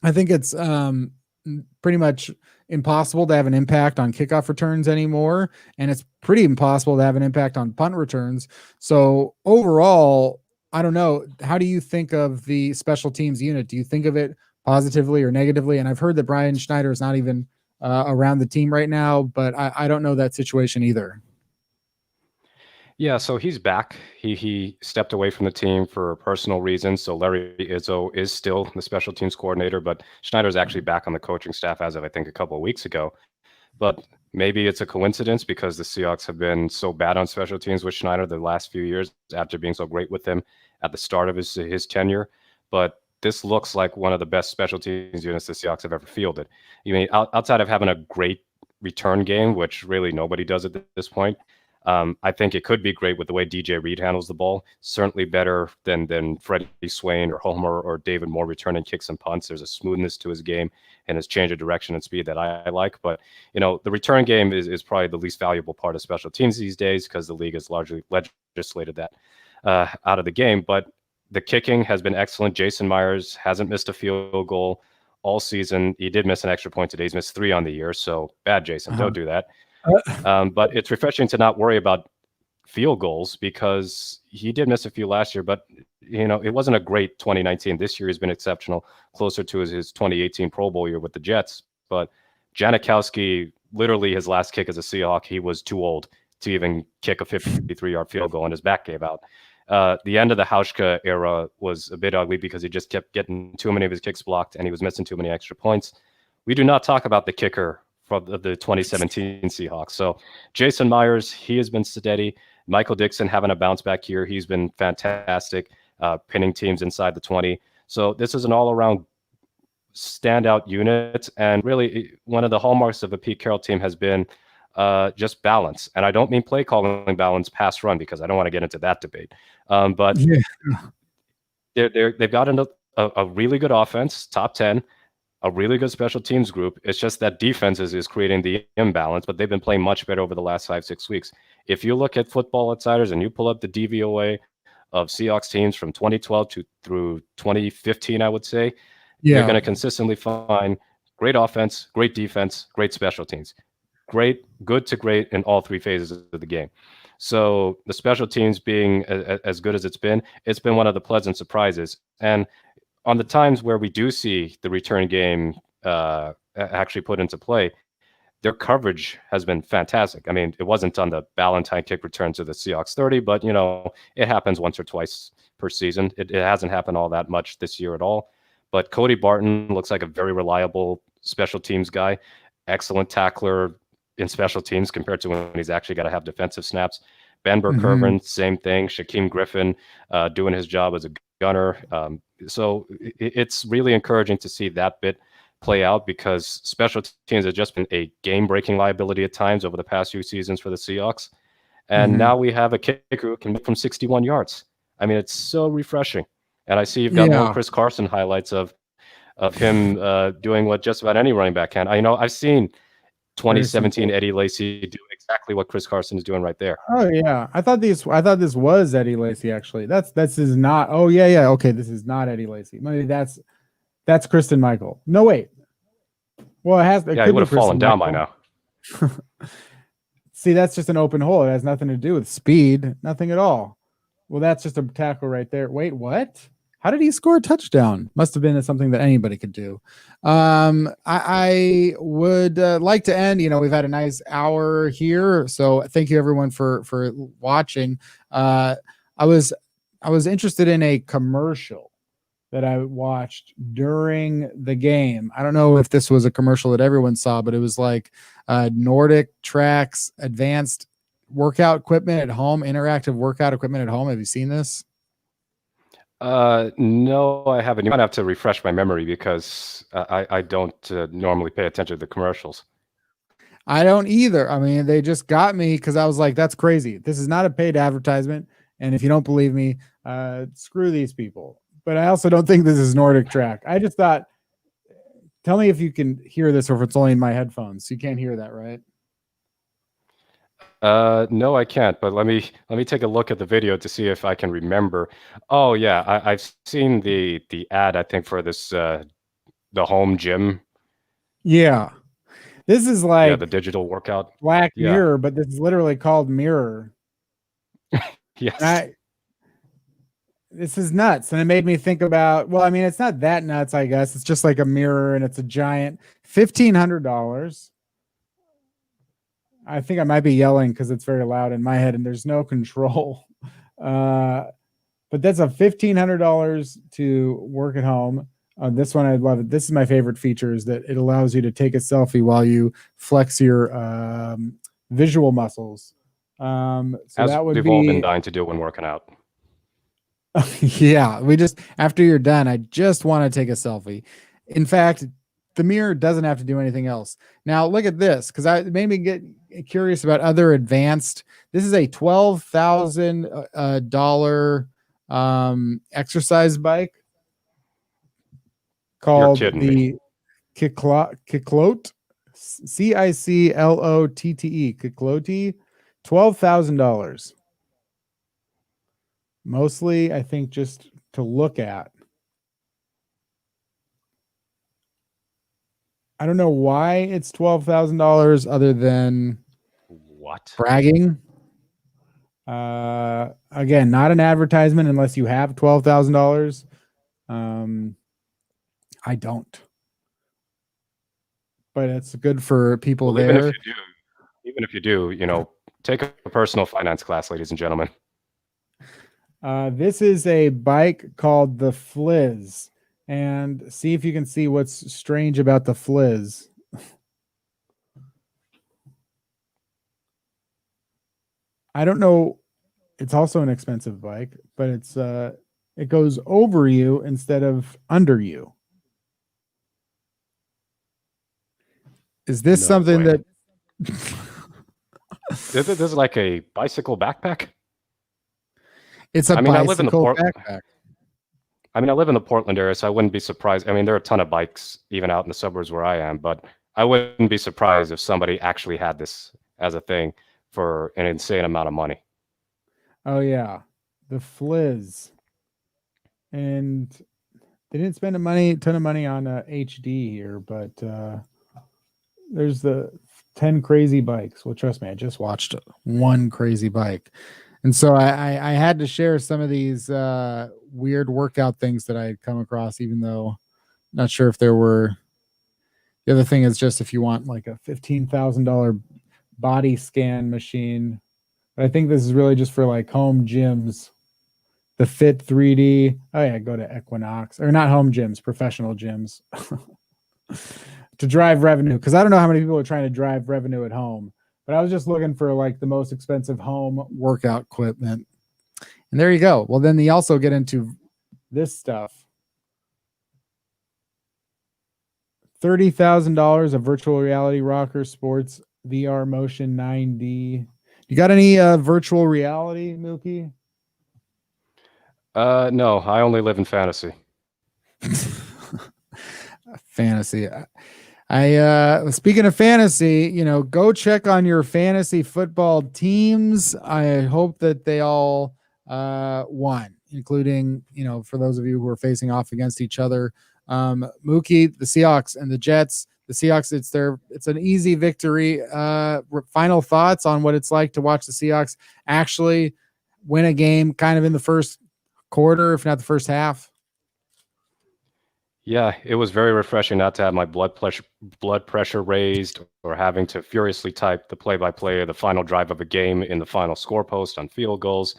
I think it's pretty much impossible to have an impact on kickoff returns anymore, and it's pretty impossible to have an impact on punt returns. So overall, I don't know. How do you think of the special teams unit? Do you think of it positively or negatively? And I've heard that Brian Schneider is not even around the team right now, but I don't know that situation either. Yeah, so he's back. He stepped away from the team for personal reasons. So Larry Izzo is still the special teams coordinator, but Schneider's actually back on the coaching staff as of, I think, a couple of weeks ago. But maybe it's a coincidence because the Seahawks have been so bad on special teams with Schneider the last few years after being so great with him at the start of his tenure. But this looks like one of the best special teams units the Seahawks have ever fielded. Outside of having a great return game, which really nobody does at this point, I think it could be great with the way DJ Reed handles the ball. Certainly better than Freddie Swain or Homer or David Moore returning kicks and punts. There's a smoothness to his game and his change of direction and speed that I like. But, the return game is probably the least valuable part of special teams these days because the league has largely legislated that out of the game. But the kicking has been excellent. Jason Myers hasn't missed a field goal all season. He did miss an extra point today. He's missed 3 on the year. So bad, Jason. Don't do that. But it's refreshing to not worry about field goals because he did miss a few last year, but it wasn't a great 2019. This year he's been exceptional, closer to his 2018 Pro Bowl year with the Jets. But Janikowski, literally his last kick as a Seahawk, he was too old to even kick a 53-yard field goal and his back gave out. The end of the Hauschka era was a bit ugly because he just kept getting too many of his kicks blocked and he was missing too many extra points. We do not talk about the kicker from the 2017 Seahawks. So Jason Myers, he has been steady. Michael Dixon having a bounce back here. He's been fantastic, pinning teams inside the 20. So this is an all-around standout unit. And really one of the hallmarks of a Pete Carroll team has been just balance. And I don't mean play calling balance, pass run, because I don't want to get into that debate. But they've got a really good offense, top 10. A really good special teams group. It's just that defense is creating the imbalance, but they've been playing much better over the last 5-6 weeks. If you look at Football Outsiders and you pull up the DVOA of Seahawks teams from 2012 through 2015, I would say, you're going to consistently find great offense, great defense, great special teams. Good to great in all 3 phases of the game. So the special teams being as good as it's been one of the pleasant surprises. And on the times where we do see the return game actually put into play, their coverage has been fantastic. I mean, it wasn't on the Ballantyne kick return to the Seahawks 30, but, it happens once or twice per season. It hasn't happened all that much this year at all. But Cody Barton looks like a very reliable special teams guy, excellent tackler in special teams compared to when he's actually got to have defensive snaps. Ben Burke-Irvin, same thing. Shaquem Griffin doing his job as a gunner. So it's really encouraging to see that bit play out because special teams have just been a game-breaking liability at times over the past few seasons for the Seahawks. And now we have a kicker who can make from 61 yards. I mean, it's so refreshing. And I see you've got more Chris Carson highlights of him doing what just about any running back can. I've seen 2017 Eddie Lacy do exactly what Chris Carson is doing right there. Oh yeah, I thought this was Eddie Lacy actually. This is not. Oh yeah. Okay, this is not Eddie Lacy. Maybe that's Kristen Michael. No wait. Well, it Yeah, he could would be have fallen Kristen down by Michael. now. See, that's just an open hole. It has nothing to do with speed. Nothing at all. Well, that's just a tackle right there. Wait, what? How did he score a touchdown? Must have been something that anybody could do. I would like to end. We've had a nice hour here, so thank you everyone for watching. I was interested in a commercial that I watched during the game. I don't know if this was a commercial that everyone saw, but it was like Nordic Tracks advanced workout equipment at home, interactive workout equipment at home. Have you seen this? No, I haven't. You might have to refresh my memory because I don't normally pay attention to the commercials. I don't either. I mean, they just got me because I was like, that's crazy. This is not a paid advertisement. And if you don't believe me, screw these people. But I also don't think this is Nordic Track. I just thought, tell me if you can hear this or if it's only in my headphones. You can't hear that, right? No, I can't. But let me take a look at the video to see if I can remember. Oh yeah, I've seen the ad. I think for this the home gym. Yeah, this is like the digital workout. Black Mirror, but this is literally called Mirror. Yes. This is nuts. And it made me think about, well, I mean, it's not that nuts, I guess. It's just like a mirror and it's a giant $1,500. I think I might be yelling because it's very loud in my head and there's no control. But that's a $1,500 to work at home. This one, I love it. This is my favorite feature, is that it allows you to take a selfie while you flex your visual muscles. So as that would we've all been dying to do when working out. Yeah, after you're done, I just want to take a selfie. In fact, the mirror doesn't have to do anything else. Now look at this, because it made me get curious about other advanced. This is a $12,000 exercise bike called the Ciclote, Ciclotte, Ciclote, $12,000. Mostly, I think, just to look at. I don't know why it's $12,000 other than what? Bragging. Again, not an advertisement unless you have $12,000. I don't. But it's good for people there. Even if you do, take a personal finance class, ladies and gentlemen. This is a bike called the Fliz, and see if you can see what's strange about the Fliz. I don't know. It's also an expensive bike, but it goes over you instead of under you. Is this something that this is like a bicycle backpack? It's a bicycle backpack. I live in the Portland area, so I wouldn't be surprised. I mean, there are a ton of bikes even out in the suburbs where I am, but I wouldn't be surprised if somebody actually had this as a thing for an insane amount of money. Oh yeah, the Fliz, and they didn't spend a ton of money on HD here, but there's the 10 crazy bikes. Well, trust me, I just watched one crazy bike. And so I had to share some of these weird workout things that I had come across, even though I'm not sure if there were. The other thing is just if you want like a $15,000 body scan machine. But I think this is really just for like home gyms. The Fit 3D. Oh yeah, go to Equinox. Or not home gyms, professional gyms. To drive revenue. Because I don't know how many people are trying to drive revenue at home. But I was just looking for like the most expensive home workout equipment. And there you go. Well, then they also get into this stuff. $30,000 a virtual reality rocker sports VR motion 9D. You got any virtual reality, Mookie? No, I only live in fantasy. Fantasy. Speaking of fantasy, go check on your fantasy football teams. I hope that they all won, including, for those of you who are facing off against each other. Mookie, the Seahawks, and the Jets. The Seahawks, it's an easy victory. Final thoughts on what it's like to watch the Seahawks actually win a game kind of in the first quarter, if not the first half. Yeah, it was very refreshing not to have my blood pressure raised or having to furiously type the play-by-play of the final drive of a game in the final score post on field goals.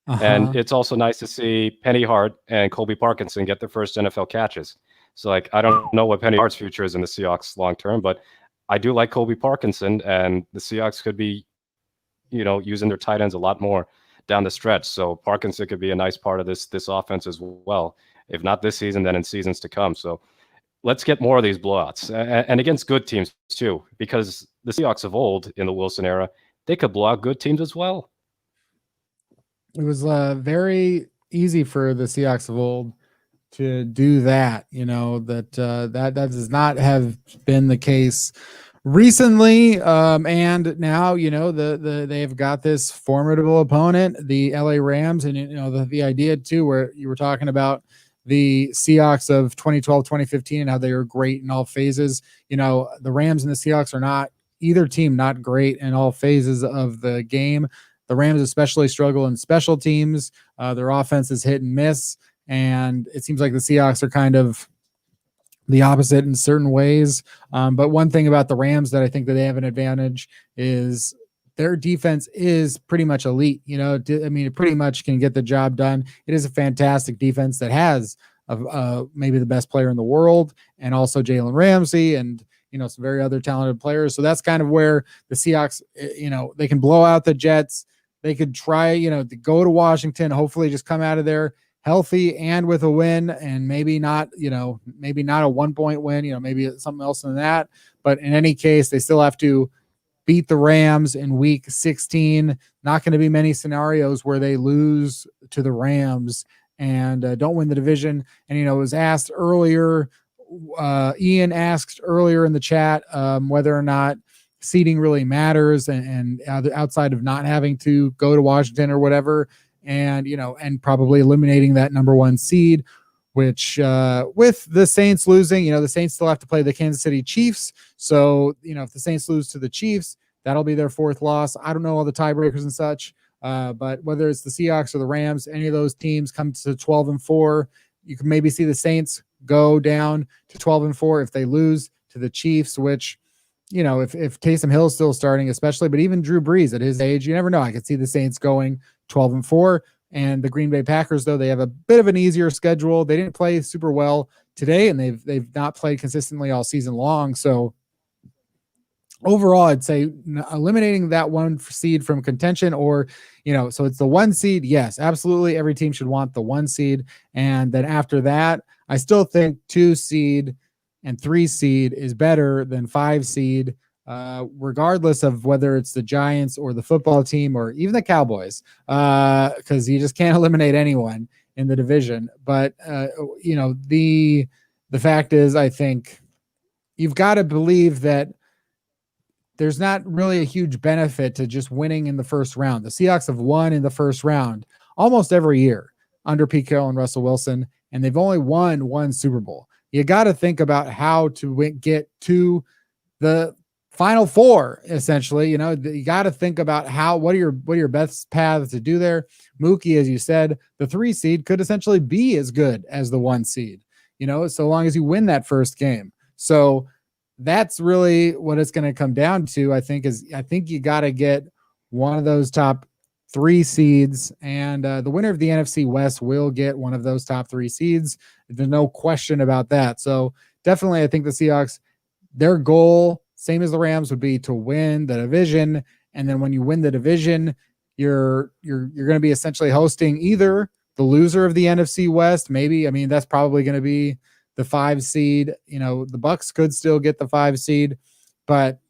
And it's also nice to see Penny Hart and Colby Parkinson get their first NFL catches. So, I don't know what Penny Hart's future is in the Seahawks long term, but I do like Colby Parkinson, and the Seahawks could be, using their tight ends a lot more down the stretch. So Parkinson could be a nice part of this offense as well. If not this season, then in seasons to come. So let's get more of these blowouts, and against good teams too, because the Seahawks of old in the Wilson era, they could blow out good teams as well. It was very easy for the Seahawks of old to do that. That does not have been the case recently. And now, they've got this formidable opponent, the LA Rams, and the idea too, where you were talking about the Seahawks of 2012, 2015, and how they were great in all phases. The Rams and the Seahawks are not either team, not great in all phases of the game. The Rams especially struggle in special teams. Their offense is hit and miss. And it seems like the Seahawks are kind of the opposite in certain ways. But one thing about the Rams that I think that they have an advantage is their defense is pretty much elite. It pretty much can get the job done. It is a fantastic defense that has maybe the best player in the world, and also Jalen Ramsey and, some very other talented players. So that's kind of where the Seahawks, they can blow out the Jets. They could try, to go to Washington, hopefully just come out of there healthy and with a win, and maybe not a 1-point win, maybe something else than that. But in any case, they still have to beat the Rams in week 16. Not going to be many scenarios where they lose to the Rams and don't win the division. And, it was asked earlier, Ian asked earlier in the chat whether or not seeding really matters and outside of not having to go to Washington or whatever. And, and probably eliminating that number one seed, which with the Saints losing, the Saints still have to play the Kansas City Chiefs. So, if the Saints lose to the Chiefs, that'll be their fourth loss. I don't know all the tiebreakers and such, but whether it's the Seahawks or the Rams, any of those teams come to 12-4, you can maybe see the Saints go down to 12-4 if they lose to the Chiefs, which, if Taysom Hill is still starting, especially, but even Drew Brees at his age, you never know. I could see the Saints going 12-4. And the Green Bay Packers, though, they have a bit of an easier schedule. They didn't play super well today, and they've not played consistently all season long. So overall, I'd say eliminating that one seed from contention, or, so it's the one seed. Yes, absolutely. Every team should want the one seed. And then after that, I still think 2 seed and 3 seed is better than 5 seed. Regardless of whether it's the Giants or the football team or even the Cowboys, because you just can't eliminate anyone in the division. But, the fact is, I think you've got to believe that there's not really a huge benefit to just winning in the first round. The Seahawks have won in the first round almost every year under Pete Carroll and Russell Wilson, and they've only won 1 Super Bowl. You got to think about how to get to the Final 4, essentially. You got to think about what are your best paths to do there. Mookie, as you said, the 3 seed could essentially be as good as the 1 seed, so long as you win that first game. So that's really what it's going to come down to, I think you got to get one of those top 3 seeds, and the winner of the NFC West will get one of those top 3 seeds. There's no question about that. So definitely, I think the Seahawks, their goal, same as the Rams, would be to win the division. And then when you win the division, you're going to be essentially hosting either the loser of the NFC West, maybe. That's probably going to be the 5 seed. The Bucks could still get the 5 seed, but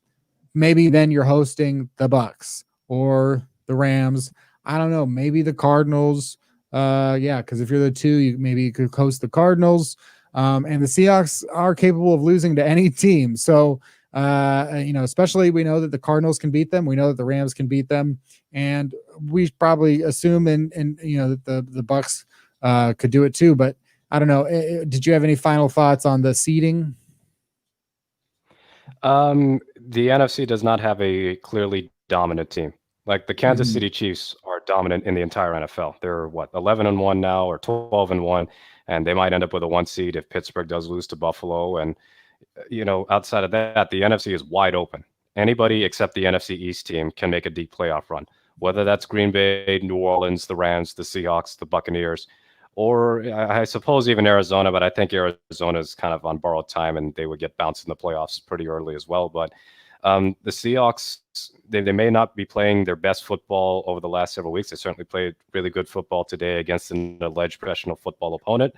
maybe then you're hosting the Bucks or the Rams. I don't know, maybe the Cardinals. Because if you're the 2, you could host the Cardinals. And the Seahawks are capable of losing to any team. So, especially we know that the Cardinals can beat them. We know that the Rams can beat them, and we probably assume that the Bucks could do it too. But I don't know. Did you have any final thoughts on the seeding? The NFC does not have a clearly dominant team. Like the Kansas City Chiefs are dominant in the entire NFL. They're 11-1 now or 12-1, and they might end up with a 1 seed if Pittsburgh does lose to Buffalo. And outside of that, the NFC is wide open. Anybody except the NFC East team can make a deep playoff run, whether that's Green Bay, New Orleans, the Rams, the Seahawks, the Buccaneers, or I suppose even Arizona, but I think Arizona is kind of on borrowed time and they would get bounced in the playoffs pretty early as well. But the Seahawks, they may not be playing their best football over the last several weeks. They certainly played really good football today against an alleged professional football opponent.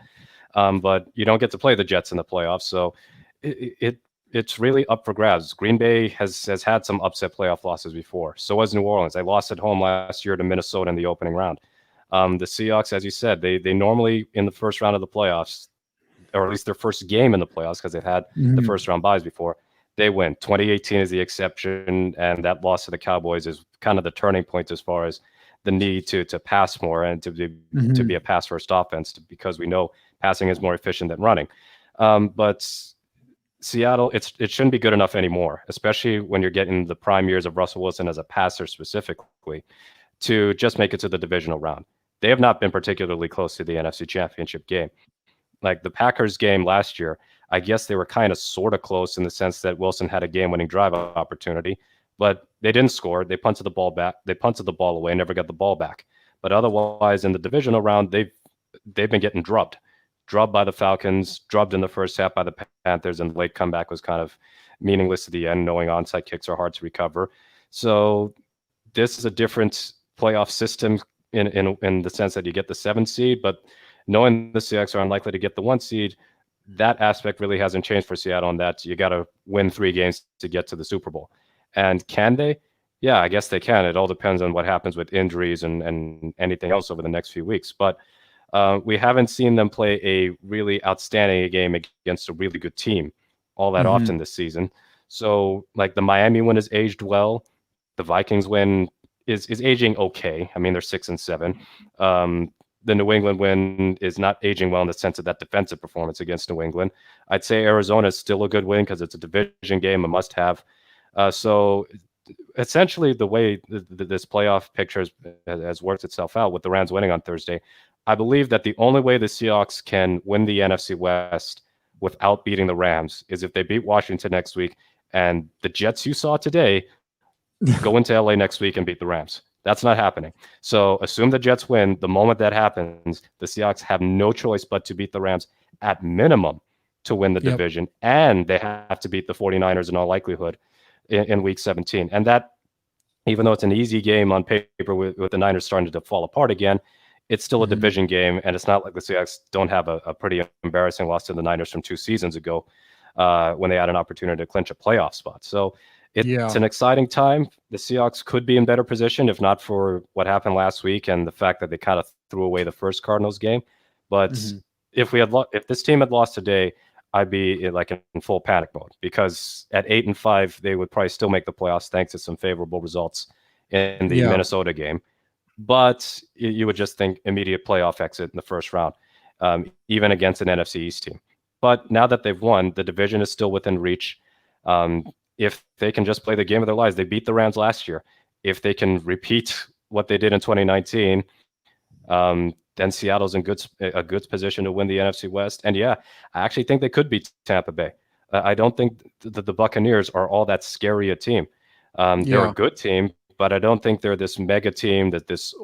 But you don't get to play the Jets in the playoffs. So it's really up for grabs. Green Bay has had some upset playoff losses before. So has New Orleans. They lost at home last year to Minnesota in the opening round. The Seahawks, as you said, they normally in the first round of the playoffs, or at least their first game in the playoffs, because they've had the first round byes before, they win. 2018 is the exception, and that loss to the Cowboys is kind of the turning point as far as the need to pass more and to be a pass first offense, because we know passing is more efficient than running. But Seattle, it shouldn't be good enough anymore, especially when you're getting the prime years of Russell Wilson as a passer specifically, to just make it to the divisional round. They have not been particularly close to the NFC Championship game. Like the Packers game last year, I guess they were kind of sort of close in the sense that Wilson had a game-winning drive opportunity, but they didn't score. They punted the ball back. They punted the ball away, never got the ball back. But otherwise, in the divisional round, they've been getting drubbed by the Falcons, drubbed in the first half by the Panthers, and the late comeback was kind of meaningless to the end, knowing onside kicks are hard to recover. So this is a different playoff system in the sense that you get the 7 seed, but knowing the Seahawks are unlikely to get the 1 seed, that aspect really hasn't changed for Seattle, and that you got to win 3 games to get to the Super Bowl. And can they? Yeah, I guess they can. It all depends on what happens with injuries and anything else over the next few weeks. But we haven't seen them play a really outstanding game against a really good team all that often this season. So, like, the Miami win has aged well. The Vikings win is aging okay. I mean, they're 6-7. The New England win is not aging well in the sense of that defensive performance against New England. I'd say Arizona is still a good win because it's a division game, a must-have. So essentially, the way this playoff picture has worked itself out with the Rams winning on Thursday, I believe that the only way the Seahawks can win the NFC West without beating the Rams is if they beat Washington next week, and the Jets you saw today go into LA next week and beat the Rams. That's not happening. So assume the Jets win. The moment that happens, the Seahawks have no choice but to beat the Rams at minimum to win the division, and they have to beat the 49ers in all likelihood in week 17. And that, even though it's an easy game on paper with the Niners starting to fall apart again, it's still a division game, and it's not like the Seahawks don't have a pretty embarrassing loss to the Niners from 2 seasons ago when they had an opportunity to clinch a playoff spot. So it's an exciting time. The Seahawks could be in better position if not for what happened last week and the fact that they kind of threw away the first Cardinals game. But if this team had lost today, I'd be like in full panic mode, because at 8-5, they would probably still make the playoffs thanks to some favorable results in the Minnesota game. But you would just think immediate playoff exit in the first round, even against an NFC East team. But now that they've won, the division is still within reach. If they can just play the game of their lives, they beat the Rams last year. If they can repeat what they did in 2019, then Seattle's in a good position to win the NFC West. And I actually think they could beat Tampa Bay. I don't think the Buccaneers are all that scary a team. They're a good team, but I don't think they're this mega team, that this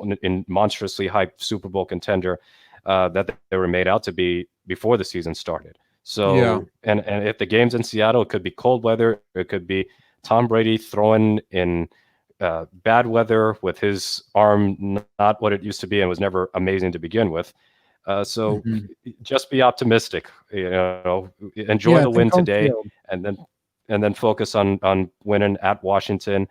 monstrously hyped Super Bowl contender that they were made out to be before the season started. So, and if the game's in Seattle, it could be cold weather. It could be Tom Brady throwing in bad weather with his arm not what it used to be and was never amazing to begin with. So just be optimistic. Enjoy the win today, and then focus on winning at Washington.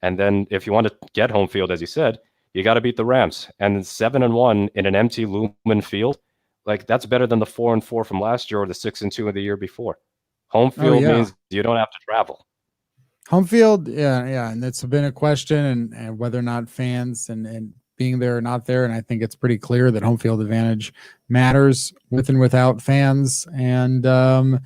And then if you want to get home field, as you said, you got to beat the Rams. And 7-1 in an empty Lumen Field like that's better than the 4-4 from last year or the 6-2 of the year before. Home field yeah. means you don't have to travel. Home field, yeah, and it's been a question, and whether or not fans and being there or not there, and I think it's pretty clear that home field advantage matters with and without fans, and that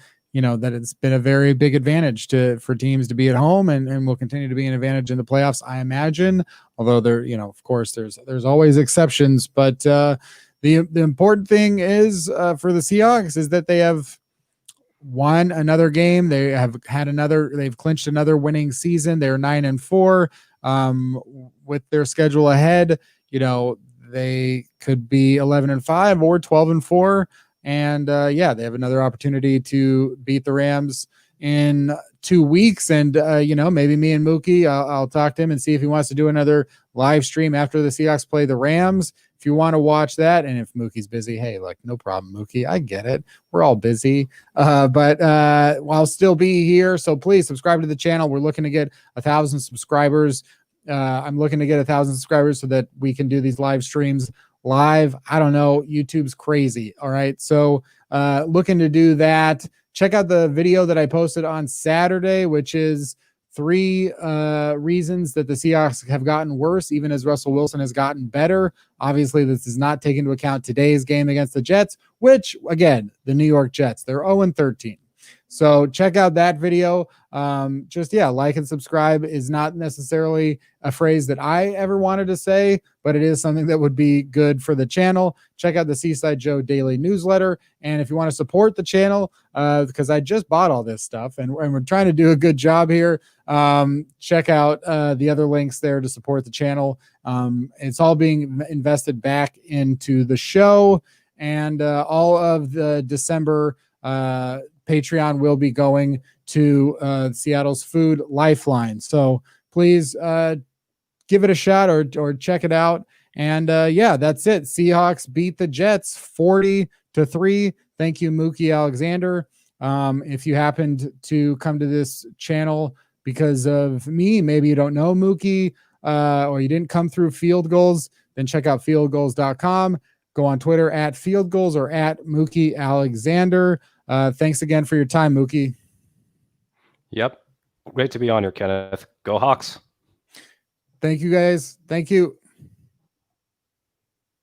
it's been a very big advantage for teams to be at home, and will continue to be an advantage in the playoffs, I imagine. Although of course, there's always exceptions, but the important thing is for the Seahawks is that they have won another game. They've clinched another winning season. They're 9-4. With their schedule ahead, they could be 11-5 or 12-4. And they have another opportunity to beat the Rams in 2 weeks. And, maybe me and Mookie, I'll talk to him and see if he wants to do another live stream after the Seahawks play the Rams. If you want to watch that, and if Mookie's busy, hey, no problem, Mookie. I get it. We're all busy. But I'll still be here. So please subscribe to the channel. We're looking to get 1,000 subscribers. I'm looking to get 1,000 subscribers so that we can do these live streams live. I don't know. YouTube's crazy. All right. So looking to do that. Check out the video that I posted on Saturday, which is 3 reasons that the Seahawks have gotten worse, even as Russell Wilson has gotten better. Obviously, this does not take into account today's game against the Jets, which, again, the New York Jets, they're 0-13. So check out that video. Like and subscribe is not necessarily a phrase that I ever wanted to say, but it is something that would be good for the channel. Check out the Seaside Joe daily newsletter. And if you want to support the channel, because I just bought all this stuff and we're trying to do a good job here, check out the other links there to support the channel. It's all being invested back into the show, and all of the December Patreon will be going to Seattle's Food Lifeline. So please give it a shot or check it out. And that's it. Seahawks beat the Jets 40-3. Thank you, Mookie Alexander. If you happened to come to this channel because of me, maybe you don't know Mookie, or you didn't come through Field Goals, then check out fieldgoals.com. Go on Twitter at Field Goals or at Mookie Alexander. Thanks again for your time, Mookie. Yep. Great to be on here, Kenneth. Go Hawks. Thank you, guys. Thank you.